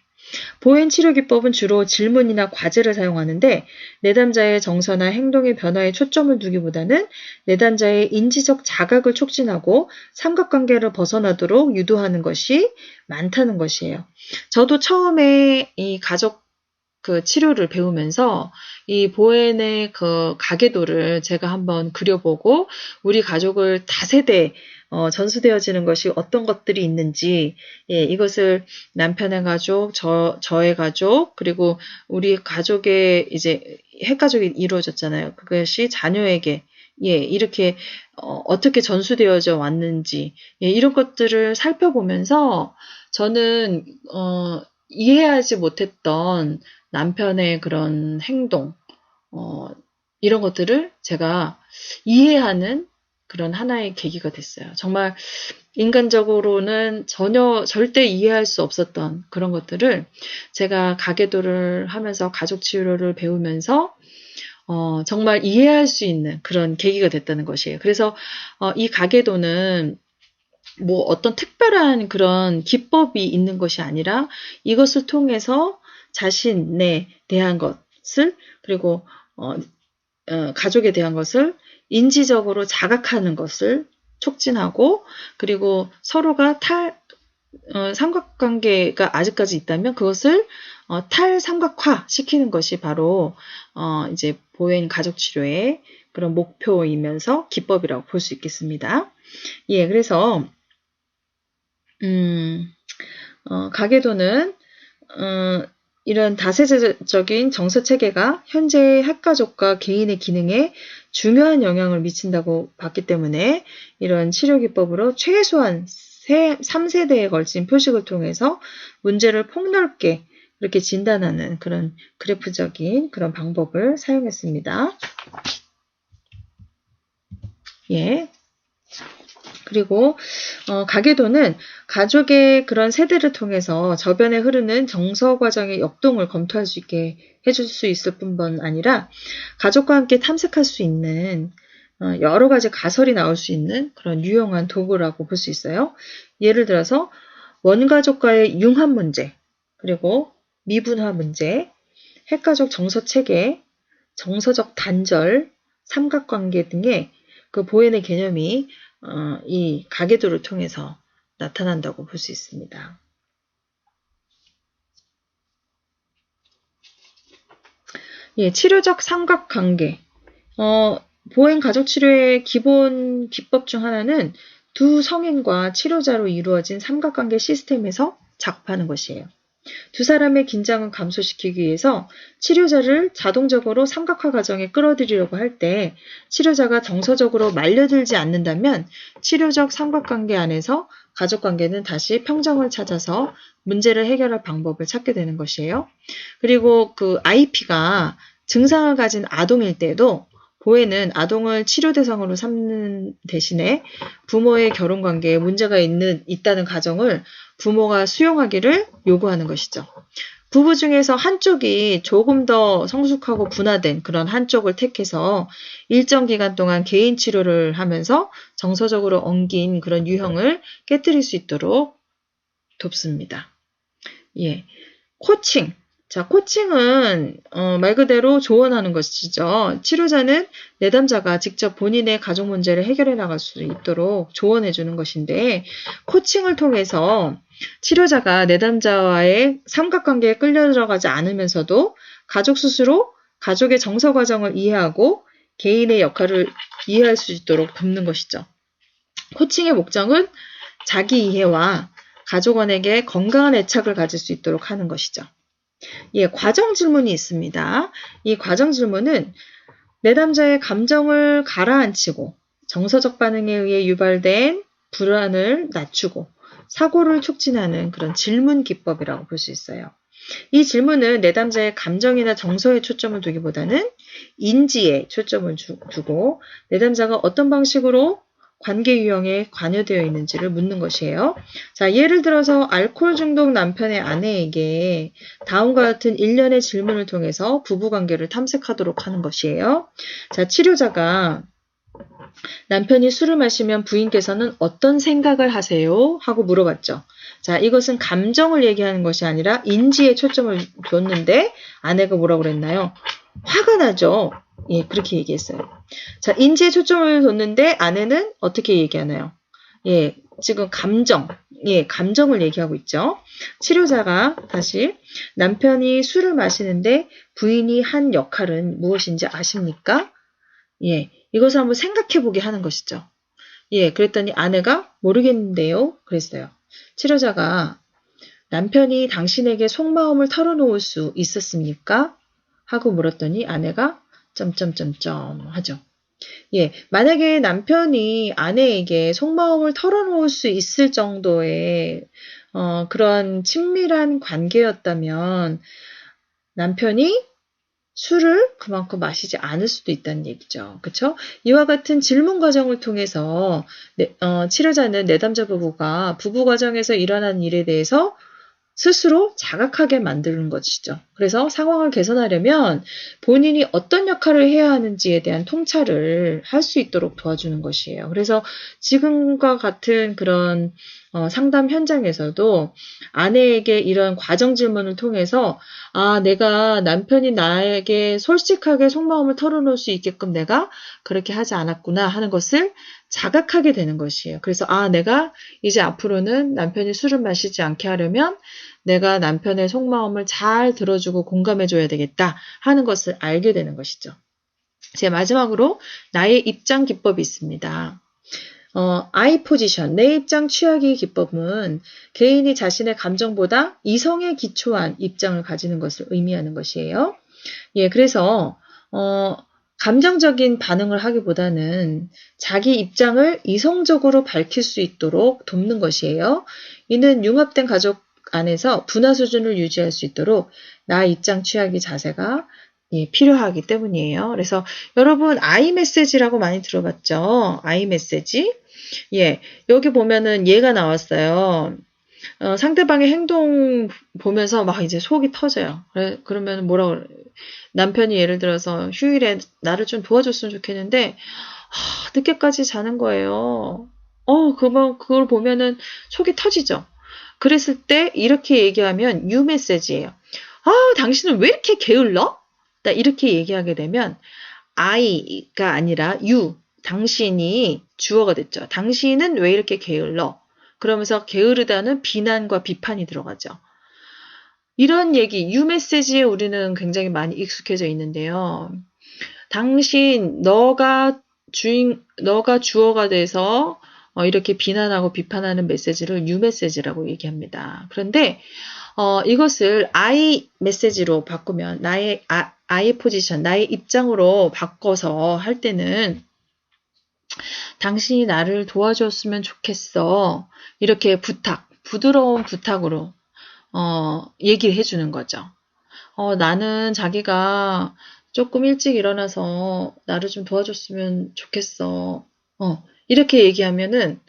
보행 치료 기법은 주로 질문이나 과제를 사용하는데 내담자의 정서나 행동의 변화에 초점을 두기보다는 내담자의 인지적 자각을 촉진하고 삼각관계를 벗어나도록 유도하는 것이 많다는 것이에요. 저도 처음에 이 가족 그 치료를 배우면서 이 보헨의 그 가계도를 제가 한번 그려보고 우리 가족을 다세대 전수되어지는 것이 어떤 것들이 있는지, 예, 이것을 남편의 가족, 저의 가족, 그리고 우리 가족의 이제 핵가족이 이루어졌잖아요. 그것이 자녀에게, 예, 이렇게, 어떻게 전수되어져 왔는지, 예, 이런 것들을 살펴보면서 저는, 이해하지 못했던 남편의 그런 행동, 이런 것들을 제가 이해하는 그런 하나의 계기가 됐어요. 정말 인간적으로는 절대 이해할 수 없었던 그런 것들을 제가 가계도를 하면서 가족 치료를 배우면서 정말 이해할 수 있는 그런 계기가 됐다는 것이에요. 그래서 이 가계도는 뭐 어떤 특별한 그런 기법이 있는 것이 아니라 이것을 통해서 자신에 대한 것을 그리고 가족에 대한 것을 인지적으로 자각하는 것을 촉진하고 그리고 서로가 삼각관계가 아직까지 있다면 그것을 탈삼각화 시키는 것이 바로 이제 보행 가족치료의 그런 목표이면서 기법이라고 볼 수 있겠습니다. 예, 그래서 가계도는 이런 다세대적인 정서체계가 현재의 핵가족과 개인의 기능에 중요한 영향을 미친다고 봤기 때문에 이런 치료기법으로 최소한 3세대에 걸친 표식을 통해서 문제를 폭넓게 그렇게 진단하는 그런 그래프적인 그런 방법을 사용했습니다. 예. 그리고 가계도는 가족의 그런 세대를 통해서 저변에 흐르는 정서 과정의 역동을 검토할 수 있게 해줄 수 있을 뿐만 아니라 가족과 함께 탐색할 수 있는 여러 가지 가설이 나올 수 있는 그런 유용한 도구라고 볼 수 있어요. 예를 들어서 원가족과의 융합 문제, 그리고 미분화 문제, 핵가족 정서체계, 정서적 단절, 삼각관계 등의 그 보행의 개념이 이 가계도를 통해서 나타난다고 볼 수 있습니다. 예, 치료적 삼각관계. 보행 가족치료의 기본 기법 중 하나는 두 성인과 치료자로 이루어진 삼각관계 시스템에서 작업하는 것이에요. 두 사람의 긴장을 감소시키기 위해서 치료자를 자동적으로 삼각화 과정에 끌어들이려고 할 때 치료자가 정서적으로 말려들지 않는다면 치료적 삼각관계 안에서 가족관계는 다시 평정을 찾아서 문제를 해결할 방법을 찾게 되는 것이에요. 그리고 그 IP가 증상을 가진 아동일 때도 보혜는 아동을 치료 대상으로 삼는 대신에 부모의 결혼 관계에 문제가 있다는 가정을 부모가 수용하기를 요구하는 것이죠. 부부 중에서 한쪽이 조금 더 성숙하고 분화된 그런 한쪽을 택해서 일정 기간 동안 개인 치료를 하면서 정서적으로 엉긴 그런 유형을 깨뜨릴 수 있도록 돕습니다. 예. 코칭. 자, 코칭은 말 그대로 조언하는 것이죠. 치료자는 내담자가 직접 본인의 가족 문제를 해결해 나갈 수 있도록 조언해 주는 것인데 코칭을 통해서 치료자가 내담자와의 삼각관계에 끌려 들어가지 않으면서도 가족 스스로 가족의 정서 과정을 이해하고 개인의 역할을 이해할 수 있도록 돕는 것이죠. 코칭의 목적은 자기 이해와 가족원에게 건강한 애착을 가질 수 있도록 하는 것이죠. 예, 과정 질문이 있습니다. 이 과정 질문은 내담자의 감정을 가라앉히고 정서적 반응에 의해 유발된 불안을 낮추고 사고를 촉진하는 그런 질문 기법이라고 볼 수 있어요. 이 질문은 내담자의 감정이나 정서에 초점을 두기보다는 인지에 초점을 두고 내담자가 어떤 방식으로 관계 유형에 관여되어 있는지를 묻는 것이에요. 자, 예를 들어서 알코올 중독 남편의 아내에게 다음과 같은 일련의 질문을 통해서 부부관계를 탐색하도록 하는 것이에요. 자, 치료자가 남편이 술을 마시면 부인께서는 어떤 생각을 하세요? 하고 물어봤죠. 자, 이것은 감정을 얘기하는 것이 아니라 인지에 초점을 뒀는데 아내가 뭐라고 그랬나요? 화가 나죠. 예, 그렇게 얘기했어요. 자, 인지에 초점을 뒀는데 아내는 어떻게 얘기하나요? 예, 지금 감정을 얘기하고 있죠. 치료자가 다시 남편이 술을 마시는데 부인이 한 역할은 무엇인지 아십니까? 예, 이것을 한번 생각해 보게 하는 것이죠. 예, 그랬더니 아내가 모르겠는데요. 그랬어요. 치료자가 남편이 당신에게 속마음을 털어놓을 수 있었습니까? 하고 물었더니 아내가 점점점점 하죠. 예, 만약에 남편이 아내에게 속마음을 털어놓을 수 있을 정도의 그런 친밀한 관계였다면 남편이 술을 그만큼 마시지 않을 수도 있다는 얘기죠. 그렇죠? 이와 같은 질문 과정을 통해서 치료자는 내담자 부부가 부부 과정에서 일어난 일에 대해서 스스로 자각하게 만드는 것이죠. 그래서 상황을 개선하려면 본인이 어떤 역할을 해야 하는지에 대한 통찰을 할 수 있도록 도와주는 것이에요. 그래서 지금과 같은 그런 상담 현장에서도 아내에게 이런 과정 질문을 통해서 내가 남편이 나에게 솔직하게 속마음을 털어놓을 수 있게끔 내가 그렇게 하지 않았구나 하는 것을 자각하게 되는 것이에요. 그래서 내가 이제 앞으로는 남편이 술을 마시지 않게 하려면 내가 남편의 속마음을 잘 들어주고 공감해줘야 되겠다 하는 것을 알게 되는 것이죠. 제 마지막으로 나의 입장 기법이 있습니다. I 포지션, 내 입장 취하기 기법은 개인이 자신의 감정보다 이성에 기초한 입장을 가지는 것을 의미하는 것이에요. 예, 그래서 감정적인 반응을 하기보다는 자기 입장을 이성적으로 밝힐 수 있도록 돕는 것이에요. 이는 융합된 가족 안에서 분화 수준을 유지할 수 있도록 나 입장 취하기 자세가 필요하기 때문이에요. 그래서 여러분 I 메시지라고 많이 들어봤죠? I 메시지. 예, 여기 보면은 얘가 나왔어요. 상대방의 행동 보면서 막 이제 속이 터져요. 그러면 뭐라고 남편이 예를 들어서 휴일에 나를 좀 도와줬으면 좋겠는데 늦게까지 자는 거예요. 그걸 보면은 속이 터지죠. 그랬을 때 이렇게 얘기하면 you 메시지예요. 당신은 왜 이렇게 게을러? 이렇게 얘기하게 되면 I가 아니라 you, 당신이 주어가 됐죠. 당신은 왜 이렇게 게을러? 그러면서 게으르다는 비난과 비판이 들어가죠. 이런 얘기, you 메시지에 우리는 굉장히 많이 익숙해져 있는데요. 당신, 너가 주어가 돼서 이렇게 비난하고 비판하는 메시지를 you 메시지라고 얘기합니다. 그런데 이것을 I 메시지로 바꾸면 I 포지션, 나의 입장으로 바꿔서 할 때는 당신이 나를 도와줬으면 좋겠어. 이렇게 부드러운 부탁으로 얘기를 해주는 거죠. 나는 자기가 조금 일찍 일어나서 나를 좀 도와줬으면 좋겠어. 이렇게 얘기하면은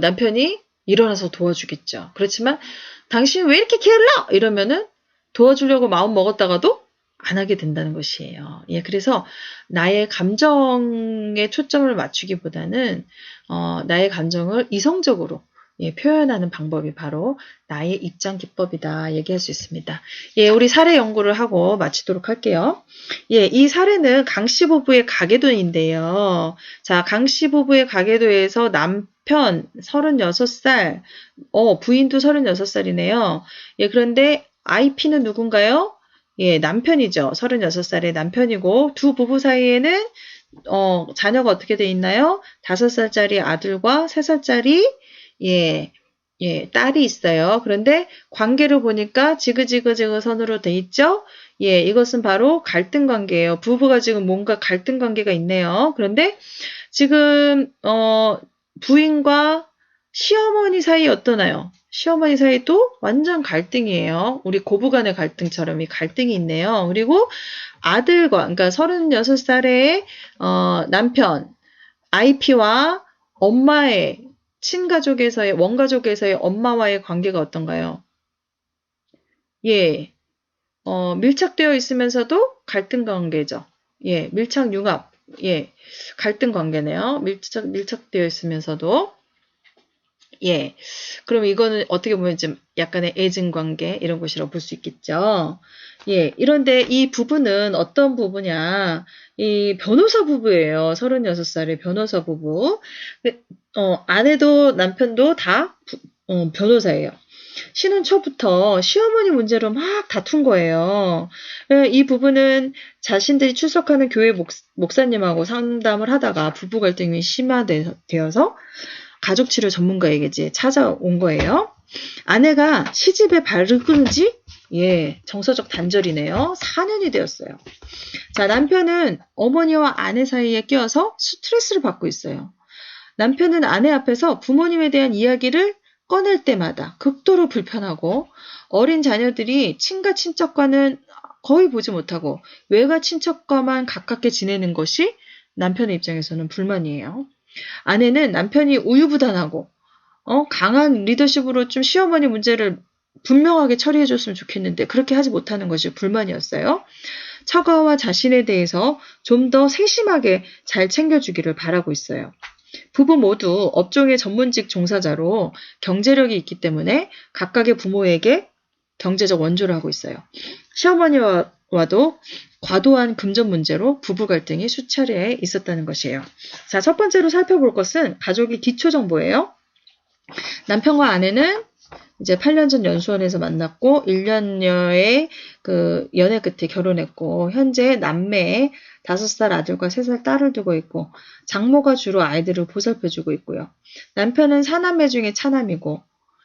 남편이 일어나서 도와주겠죠. 그렇지만 당신 왜 이렇게 게을러? 이러면은 도와주려고 마음 먹었다가도 안 하게 된다는 것이에요. 예, 그래서 나의 감정에 초점을 맞추기보다는 나의 감정을 이성적으로 표현하는 방법이 바로 나의 입장 기법이다 얘기할 수 있습니다. 예, 우리 사례 연구를 하고 마치도록 할게요. 예, 이 사례는 강씨 부부의 가계도인데요. 자, 강씨 부부의 가계도에서 남편 36살, 부인도 36살이네요. 예, 그런데 IP는 누군가요? 예, 남편이죠. 36살의 남편이고 두 부부 사이에는 자녀가 어떻게 돼 있나요? 5살짜리 아들과 3살짜리 딸이 있어요. 그런데 관계를 보니까 지그지그 선으로 돼 있죠? 예, 이것은 바로 갈등 관계예요. 부부가 지금 뭔가 갈등 관계가 있네요. 그런데 지금 부인과 시어머니 사이 어떠나요? 시어머니 사이도 완전 갈등이에요. 우리 고부간의 갈등처럼 이 갈등이 있네요. 그리고 아들과, 그러니까 36살의 남편, IP와 엄마의 친가족에서의, 원가족에서의 엄마와의 관계가 어떤가요? 예, 밀착되어 있으면서도 갈등 관계죠. 예, 밀착융합, 예, 갈등 관계네요. 밀착되어 있으면서도. 예, 그럼 이거는 어떻게 보면 좀 약간의 애증 관계 이런 것이라고 볼 수 있겠죠. 예, 이런데 이 부부는 어떤 부부냐? 이 변호사 부부예요. 36살의 변호사 부부. 아내도 남편도 다 변호사예요. 신혼 초부터 시어머니 문제로 막 다툰 거예요. 이 부부는 자신들이 출석하는 교회 목사님하고 상담을 하다가 부부 갈등이 심화되어서 가족치료 전문가에게 이제 찾아온 거예요. 아내가 시집에 발을 끊은 지 정서적 단절이네요. 4년이 되었어요. 자, 남편은 어머니와 아내 사이에 끼어서 스트레스를 받고 있어요. 남편은 아내 앞에서 부모님에 대한 이야기를 꺼낼 때마다 극도로 불편하고 어린 자녀들이 친가 친척과는 거의 보지 못하고 외가 친척과만 가깝게 지내는 것이 남편의 입장에서는 불만이에요. 아내는 남편이 우유부단하고 강한 리더십으로 좀 시어머니 문제를 분명하게 처리해줬으면 좋겠는데 그렇게 하지 못하는 것이 불만이었어요. 처가와 자신에 대해서 좀 더 세심하게 잘 챙겨주기를 바라고 있어요. 부부 모두 업종의 전문직 종사자로 경제력이 있기 때문에 각각의 부모에게 경제적 원조를 하고 있어요. 시어머니와도 과도한 금전 문제로 부부 갈등이 수차례 있었다는 것이에요. 자, 첫 번째로 살펴볼 것은 가족의 기초 정보예요. 남편과 아내는 이제 8년 전 연수원에서 만났고 1년여의 그 연애 끝에 결혼했고 현재 남매에 5살 아들과 3살 딸을 두고 있고 장모가 주로 아이들을 보살펴주고 있고요. 남편은 4남매 중에 차남이고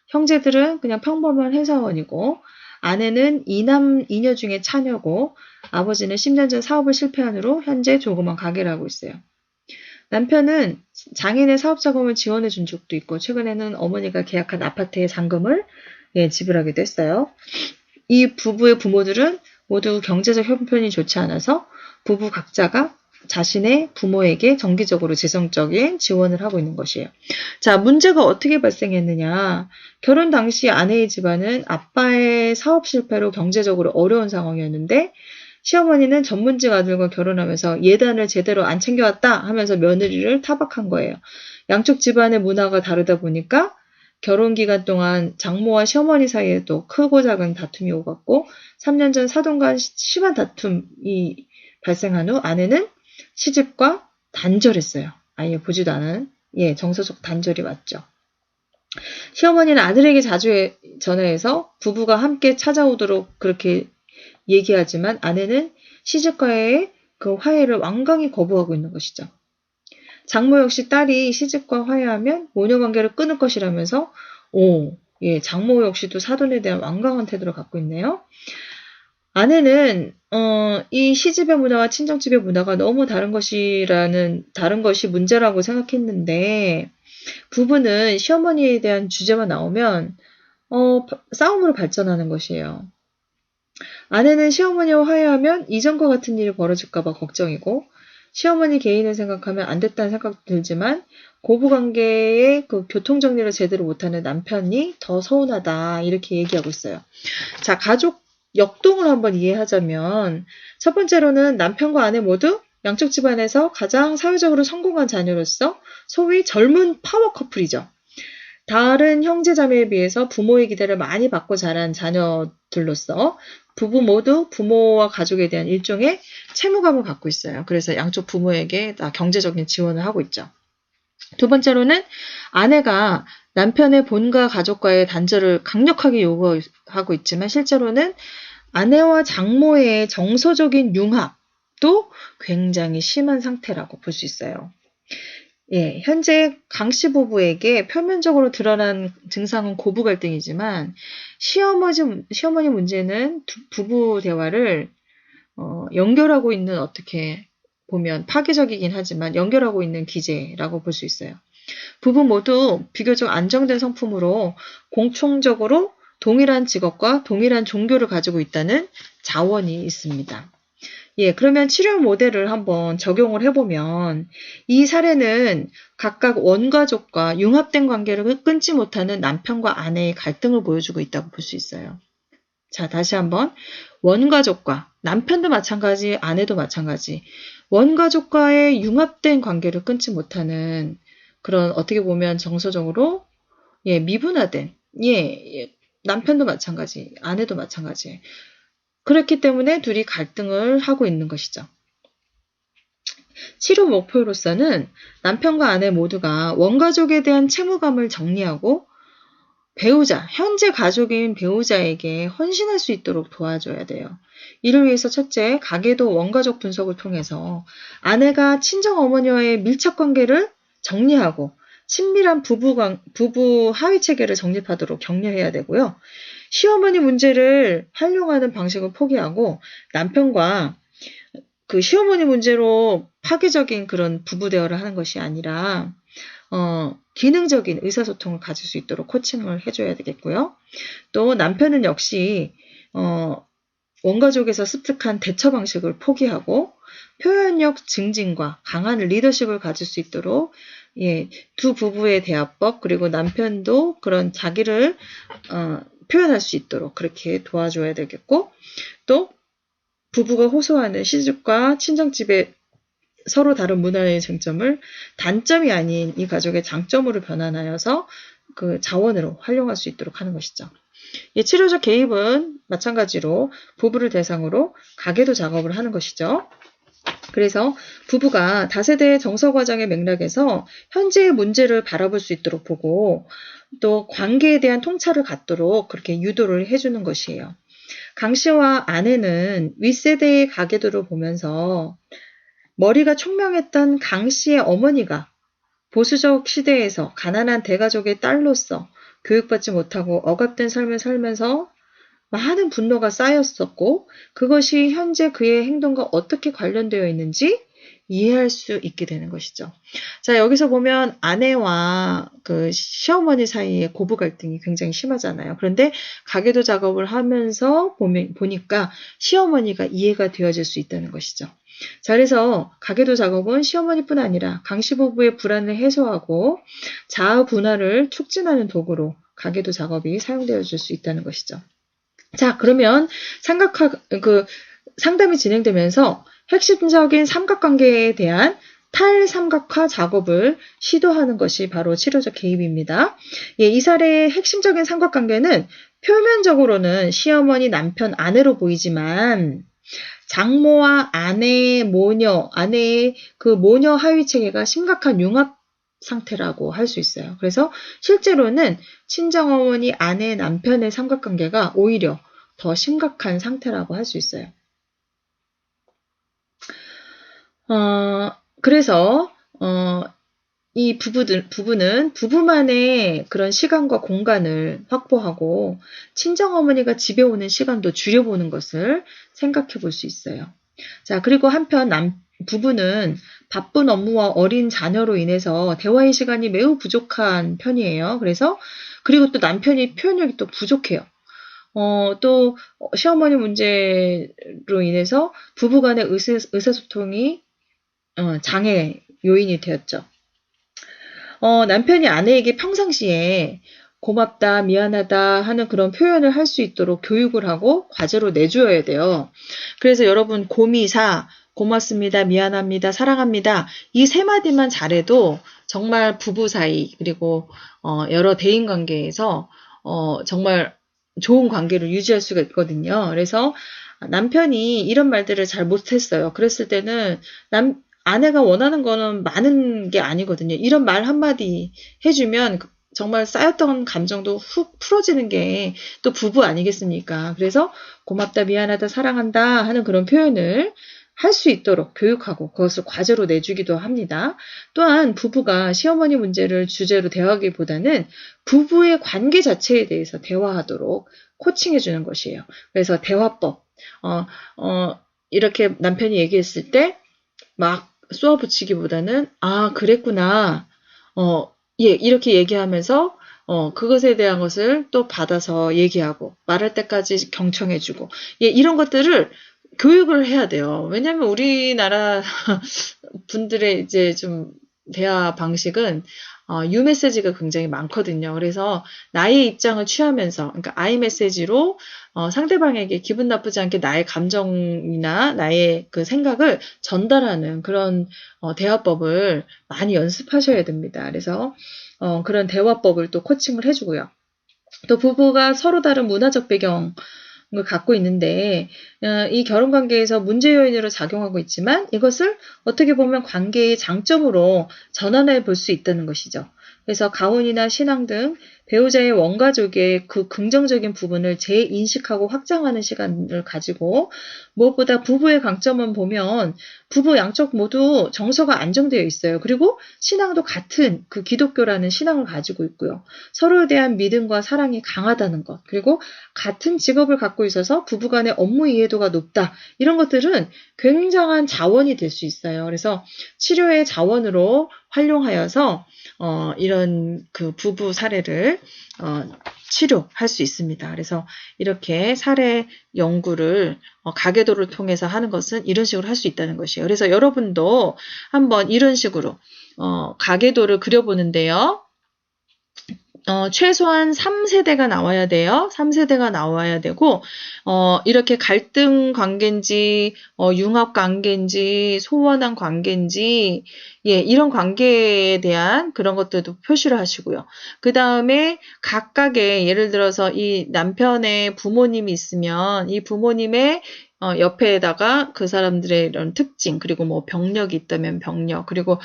형제들은 그냥 평범한 회사원이고 아내는 2녀 중에 차녀고 아버지는 10년 전 사업을 실패한 후로 현재 조그만 가게를 하고 있어요. 남편은 장인의 사업자금을 지원해 준 적도 있고 최근에는 어머니가 계약한 아파트의 잔금을 지불하기도 했어요. 이 부부의 부모들은 모두 경제적 형편이 좋지 않아서 부부 각자가 자신의 부모에게 정기적으로 재정적인 지원을 하고 있는 것이에요. 자, 문제가 어떻게 발생했느냐. 결혼 당시 아내의 집안은 아빠의 사업 실패로 경제적으로 어려운 상황이었는데 시어머니는 전문직 아들과 결혼하면서 예단을 제대로 안 챙겨왔다 하면서 며느리를 타박한 거예요. 양쪽 집안의 문화가 다르다 보니까 결혼 기간 동안 장모와 시어머니 사이에도 크고 작은 다툼이 오갔고 3년 전 사돈과 심한 다툼이 발생한 후 아내는 시집과 단절했어요. 아예 보지도 않은 정서적 단절이 왔죠. 시어머니는 아들에게 자주 전화해서 부부가 함께 찾아오도록 그렇게 얘기하지만 아내는 시집과의 그 화해를 완강히 거부하고 있는 것이죠. 장모 역시 딸이 시집과 화해하면 모녀관계를 끊을 것이라면서 예, 장모 역시도 사돈에 대한 완강한 태도를 갖고 있네요. 아내는 이 시집의 문화와 친정집의 문화가 너무 다른 것이 문제라고 생각했는데 부부는 시어머니에 대한 주제만 나오면 싸움으로 발전하는 것이에요. 아내는 시어머니와 화해하면 이전과 같은 일이 벌어질까봐 걱정이고 시어머니 개인을 생각하면 안 됐다는 생각도 들지만 고부관계의 그 교통정리를 제대로 못하는 남편이 더 서운하다 이렇게 얘기하고 있어요. 자, 가족 역동을 한번 이해하자면 첫 번째로는 남편과 아내 모두 양쪽 집안에서 가장 사회적으로 성공한 자녀로서 소위 젊은 파워 커플이죠. 다른 형제 자매에 비해서 부모의 기대를 많이 받고 자란 자녀들로서 부부 모두 부모와 가족에 대한 일종의 채무감을 갖고 있어요. 그래서 양쪽 부모에게 다 경제적인 지원을 하고 있죠. 두 번째로는 아내가 남편의 본가 가족과의 단절을 강력하게 요구하고 있지만 실제로는 아내와 장모의 정서적인 융합도 굉장히 심한 상태라고 볼 수 있어요. 예, 현재 강씨 부부에게 표면적으로 드러난 증상은 고부 갈등이지만 시어머니 문제는 부부 대화를 연결하고 있는 어떻게 보면 파괴적이긴 하지만 연결하고 있는 기제라고 볼 수 있어요. 부부 모두 비교적 안정된 성품으로 공통적으로 동일한 직업과 동일한 종교를 가지고 있다는 자원이 있습니다. 예, 그러면 치료 모델을 한번 적용을 해보면 이 사례는 각각 원가족과 융합된 관계를 끊지 못하는 남편과 아내의 갈등을 보여주고 있다고 볼 수 있어요. 자, 다시 한번 원가족과 남편도 마찬가지, 아내도 마찬가지 원가족과의 융합된 관계를 끊지 못하는 그런 어떻게 보면 정서적으로 미분화된 남편도 마찬가지, 아내도 마찬가지 그렇기 때문에 둘이 갈등을 하고 있는 것이죠. 치료 목표로서는 남편과 아내 모두가 원가족에 대한 채무감을 정리하고 현재 가족인 배우자에게 헌신할 수 있도록 도와줘야 돼요. 이를 위해서 첫째, 가계도 원가족 분석을 통해서 아내가 친정어머니와의 밀착관계를 정리하고 친밀한 부부 하위체계를 정립하도록 격려해야 되고요. 시어머니 문제를 활용하는 방식을 포기하고 남편과 그 시어머니 문제로 파괴적인 그런 부부 대화를 하는 것이 아니라 기능적인 의사소통을 가질 수 있도록 코칭을 해줘야 되겠고요. 또 남편은 역시 원가족에서 습득한 대처 방식을 포기하고 표현력 증진과 강한 리더십을 가질 수 있도록 두 부부의 대화법 그리고 남편도 그런 자기를 표현할 수 있도록 그렇게 도와줘야 되겠고 또 부부가 호소하는 시집과 친정집의 서로 다른 문화의 쟁점을 단점이 아닌 이 가족의 장점으로 변환하여서 그 자원으로 활용할 수 있도록 하는 것이죠. 치료적 개입은 마찬가지로 부부를 대상으로 가계도 작업을 하는 것이죠. 그래서 부부가 다세대의 정서 과정의 맥락에서 현재의 문제를 바라볼 수 있도록 보고 또 관계에 대한 통찰을 갖도록 그렇게 유도를 해주는 것이에요. 강 씨와 아내는 윗세대의 가계도를 보면서 머리가 총명했던 강 씨의 어머니가 보수적 시대에서 가난한 대가족의 딸로서 교육받지 못하고 억압된 삶을 살면서 많은 분노가 쌓였었고 그것이 현재 그의 행동과 어떻게 관련되어 있는지 이해할 수 있게 되는 것이죠. 자, 여기서 보면 아내와 그 시어머니 사이의 고부 갈등이 굉장히 심하잖아요. 그런데 가계도 작업을 하면서 보니까 시어머니가 이해가 되어질 수 있다는 것이죠. 자, 그래서 가계도 작업은 시어머니뿐 아니라 강씨 부부의 불안을 해소하고 자아 분할을 촉진하는 도구로 가계도 작업이 사용되어질 수 있다는 것이죠. 자, 그러면 상담이 진행되면서 핵심적인 삼각관계에 대한 탈삼각화 작업을 시도하는 것이 바로 치료적 개입입니다. 이 사례의 핵심적인 삼각관계는 표면적으로는 시어머니, 남편, 아내로 보이지만 장모와 아내의 그 모녀 하위 체계가 심각한 융합 상태라고 할 수 있어요. 그래서 실제로는 친정어머니, 아내, 남편의 삼각관계가 오히려 더 심각한 상태라고 할 수 있어요. 그래서 이 부부는 부부만의 그런 시간과 공간을 확보하고 친정어머니가 집에 오는 시간도 줄여보는 것을 생각해 볼 수 있어요. 자, 그리고 한편 부부는 바쁜 업무와 어린 자녀로 인해서 대화의 시간이 매우 부족한 편이에요. 그리고 또 남편이 표현력이 또 부족해요. 또 시어머니 문제로 인해서 부부간의 의사소통이 장애 요인이 되었죠. 남편이 아내에게 평상시에 고맙다, 미안하다 하는 그런 표현을 할 수 있도록 교육을 하고 과제로 내줘야 돼요. 그래서 여러분 고미사, 고맙습니다, 미안합니다, 사랑합니다 이 세 마디만 잘해도 정말 부부 사이 그리고 여러 대인 관계에서 정말 좋은 관계를 유지할 수가 있거든요. 그래서 남편이 이런 말들을 잘 못했어요. 그랬을 때는 아내가 원하는 거는 많은 게 아니거든요. 이런 말 한마디 해주면 정말 쌓였던 감정도 훅 풀어지는 게 또 부부 아니겠습니까? 그래서 고맙다, 미안하다, 사랑한다 하는 그런 표현을 할 수 있도록 교육하고 그것을 과제로 내주기도 합니다. 또한 부부가 시어머니 문제를 주제로 대화하기보다는 부부의 관계 자체에 대해서 대화하도록 코칭해 주는 것이에요. 그래서 대화법, 이렇게 남편이 얘기했을 때 막 쏘아붙이기보다는 아, 그랬구나. 예, 이렇게 얘기하면서 그것에 대한 것을 또 받아서 얘기하고 말할 때까지 경청해주고 예, 이런 것들을 교육을 해야 돼요. 왜냐하면 우리나라 분들의 이제 좀 대화 방식은 유메시지가 굉장히 많거든요. 그래서 나의 입장을 취하면서, 그러니까 I 메시지로 상대방에게 기분 나쁘지 않게 나의 감정이나 나의 그 생각을 전달하는 그런 대화법을 많이 연습하셔야 됩니다. 그래서 그런 대화법을 또 코칭을 해주고요. 또 부부가 서로 다른 문화적 배경을 갖고 있는데 이 결혼 관계에서 문제 요인으로 작용하고 있지만 이것을 어떻게 보면 관계의 장점으로 전환해 볼 수 있다는 것이죠. 그래서 가혼이나 신앙 등 배우자의 원가족의 그 긍정적인 부분을 재인식하고 확장하는 시간을 가지고 무엇보다 부부의 강점은 보면 부부 양쪽 모두 정서가 안정되어 있어요. 그리고 신앙도 같은 그 기독교라는 신앙을 가지고 있고요. 서로에 대한 믿음과 사랑이 강하다는 것, 그리고 같은 직업을 갖고 있어서 부부간의 업무 이해도가 높다. 이런 것들은 굉장한 자원이 될 수 있어요. 그래서 치료의 자원으로 활용하여서 이런 그 부부 사례를 치료할 수 있습니다. 그래서 이렇게 사례 연구를 가계도를 통해서 하는 것은 이런 식으로 할 수 있다는 것이에요. 그래서 여러분도 한번 이런 식으로 가계도를 그려보는데요. 최소한 3세대가 나와야 돼요. 3세대가 나와야 되고, 이렇게 갈등 관계인지, 융합 관계인지, 소원한 관계인지, 예, 이런 관계에 대한 그런 것들도 표시를 하시고요. 그 다음에 각각의, 예를 들어서 이 남편의 부모님이 있으면 이 부모님의 옆에다가 그 사람들의 이런 특징, 그리고 뭐 병력이 있다면 병력, 그리고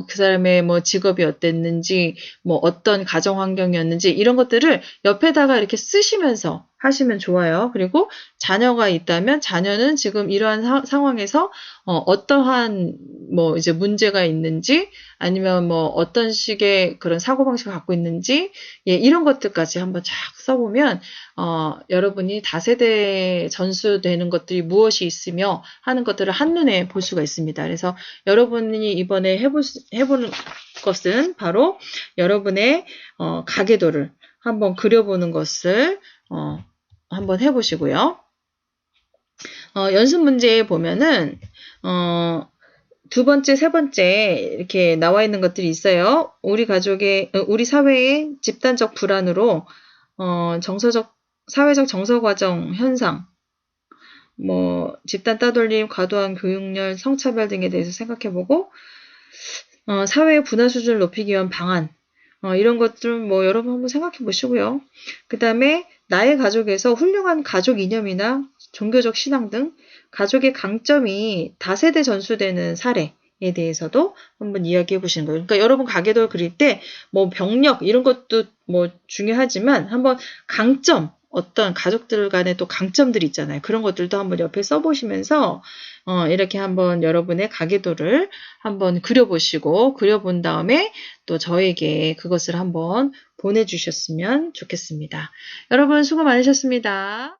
그 사람의 뭐 직업이 어땠는지, 뭐 어떤 가정 환경이었는지 이런 것들을 옆에다가 이렇게 쓰시면서 하시면 좋아요. 그리고 자녀가 있다면 자녀는 지금 이러한 상황에서 어떠한 뭐 이제 문제가 있는지 아니면 뭐 어떤 식의 그런 사고방식을 갖고 있는지 예, 이런 것들까지 한번 쫙 써보면 여러분이 다세대 전수되는 것들이 무엇이 있으며 하는 것들을 한눈에 볼 수가 있습니다. 그래서 여러분이 이번에 해보는 것은 바로 여러분의 가계도를 한번 그려보는 것을 한번 해보시고요. 연습 문제에 보면은 두 번째, 세 번째 이렇게 나와 있는 것들이 있어요. 우리 사회의 집단적 불안으로 사회적 정서 과정 현상, 뭐 집단 따돌림, 과도한 교육열, 성차별 등에 대해서 생각해보고 사회의 분화 수준을 높이기 위한 방안, 이런 것들은 뭐 여러분 한번 생각해 보시고요. 그 다음에 나의 가족에서 훌륭한 가족 이념이나 종교적 신앙 등 가족의 강점이 다세대 전수되는 사례에 대해서도 한번 이야기해 보시는 거예요. 그러니까 여러분 가계도 그릴 때 뭐 병력 이런 것도 뭐 중요하지만 한번 강점, 어떤 가족들 간의 또 강점들이 있잖아요. 그런 것들도 한번 옆에 써보시면서 이렇게 한번 여러분의 가계도를 한번 그려보시고 그려본 다음에 또 저에게 그것을 한번 보내주셨으면 좋겠습니다. 여러분 수고 많으셨습니다.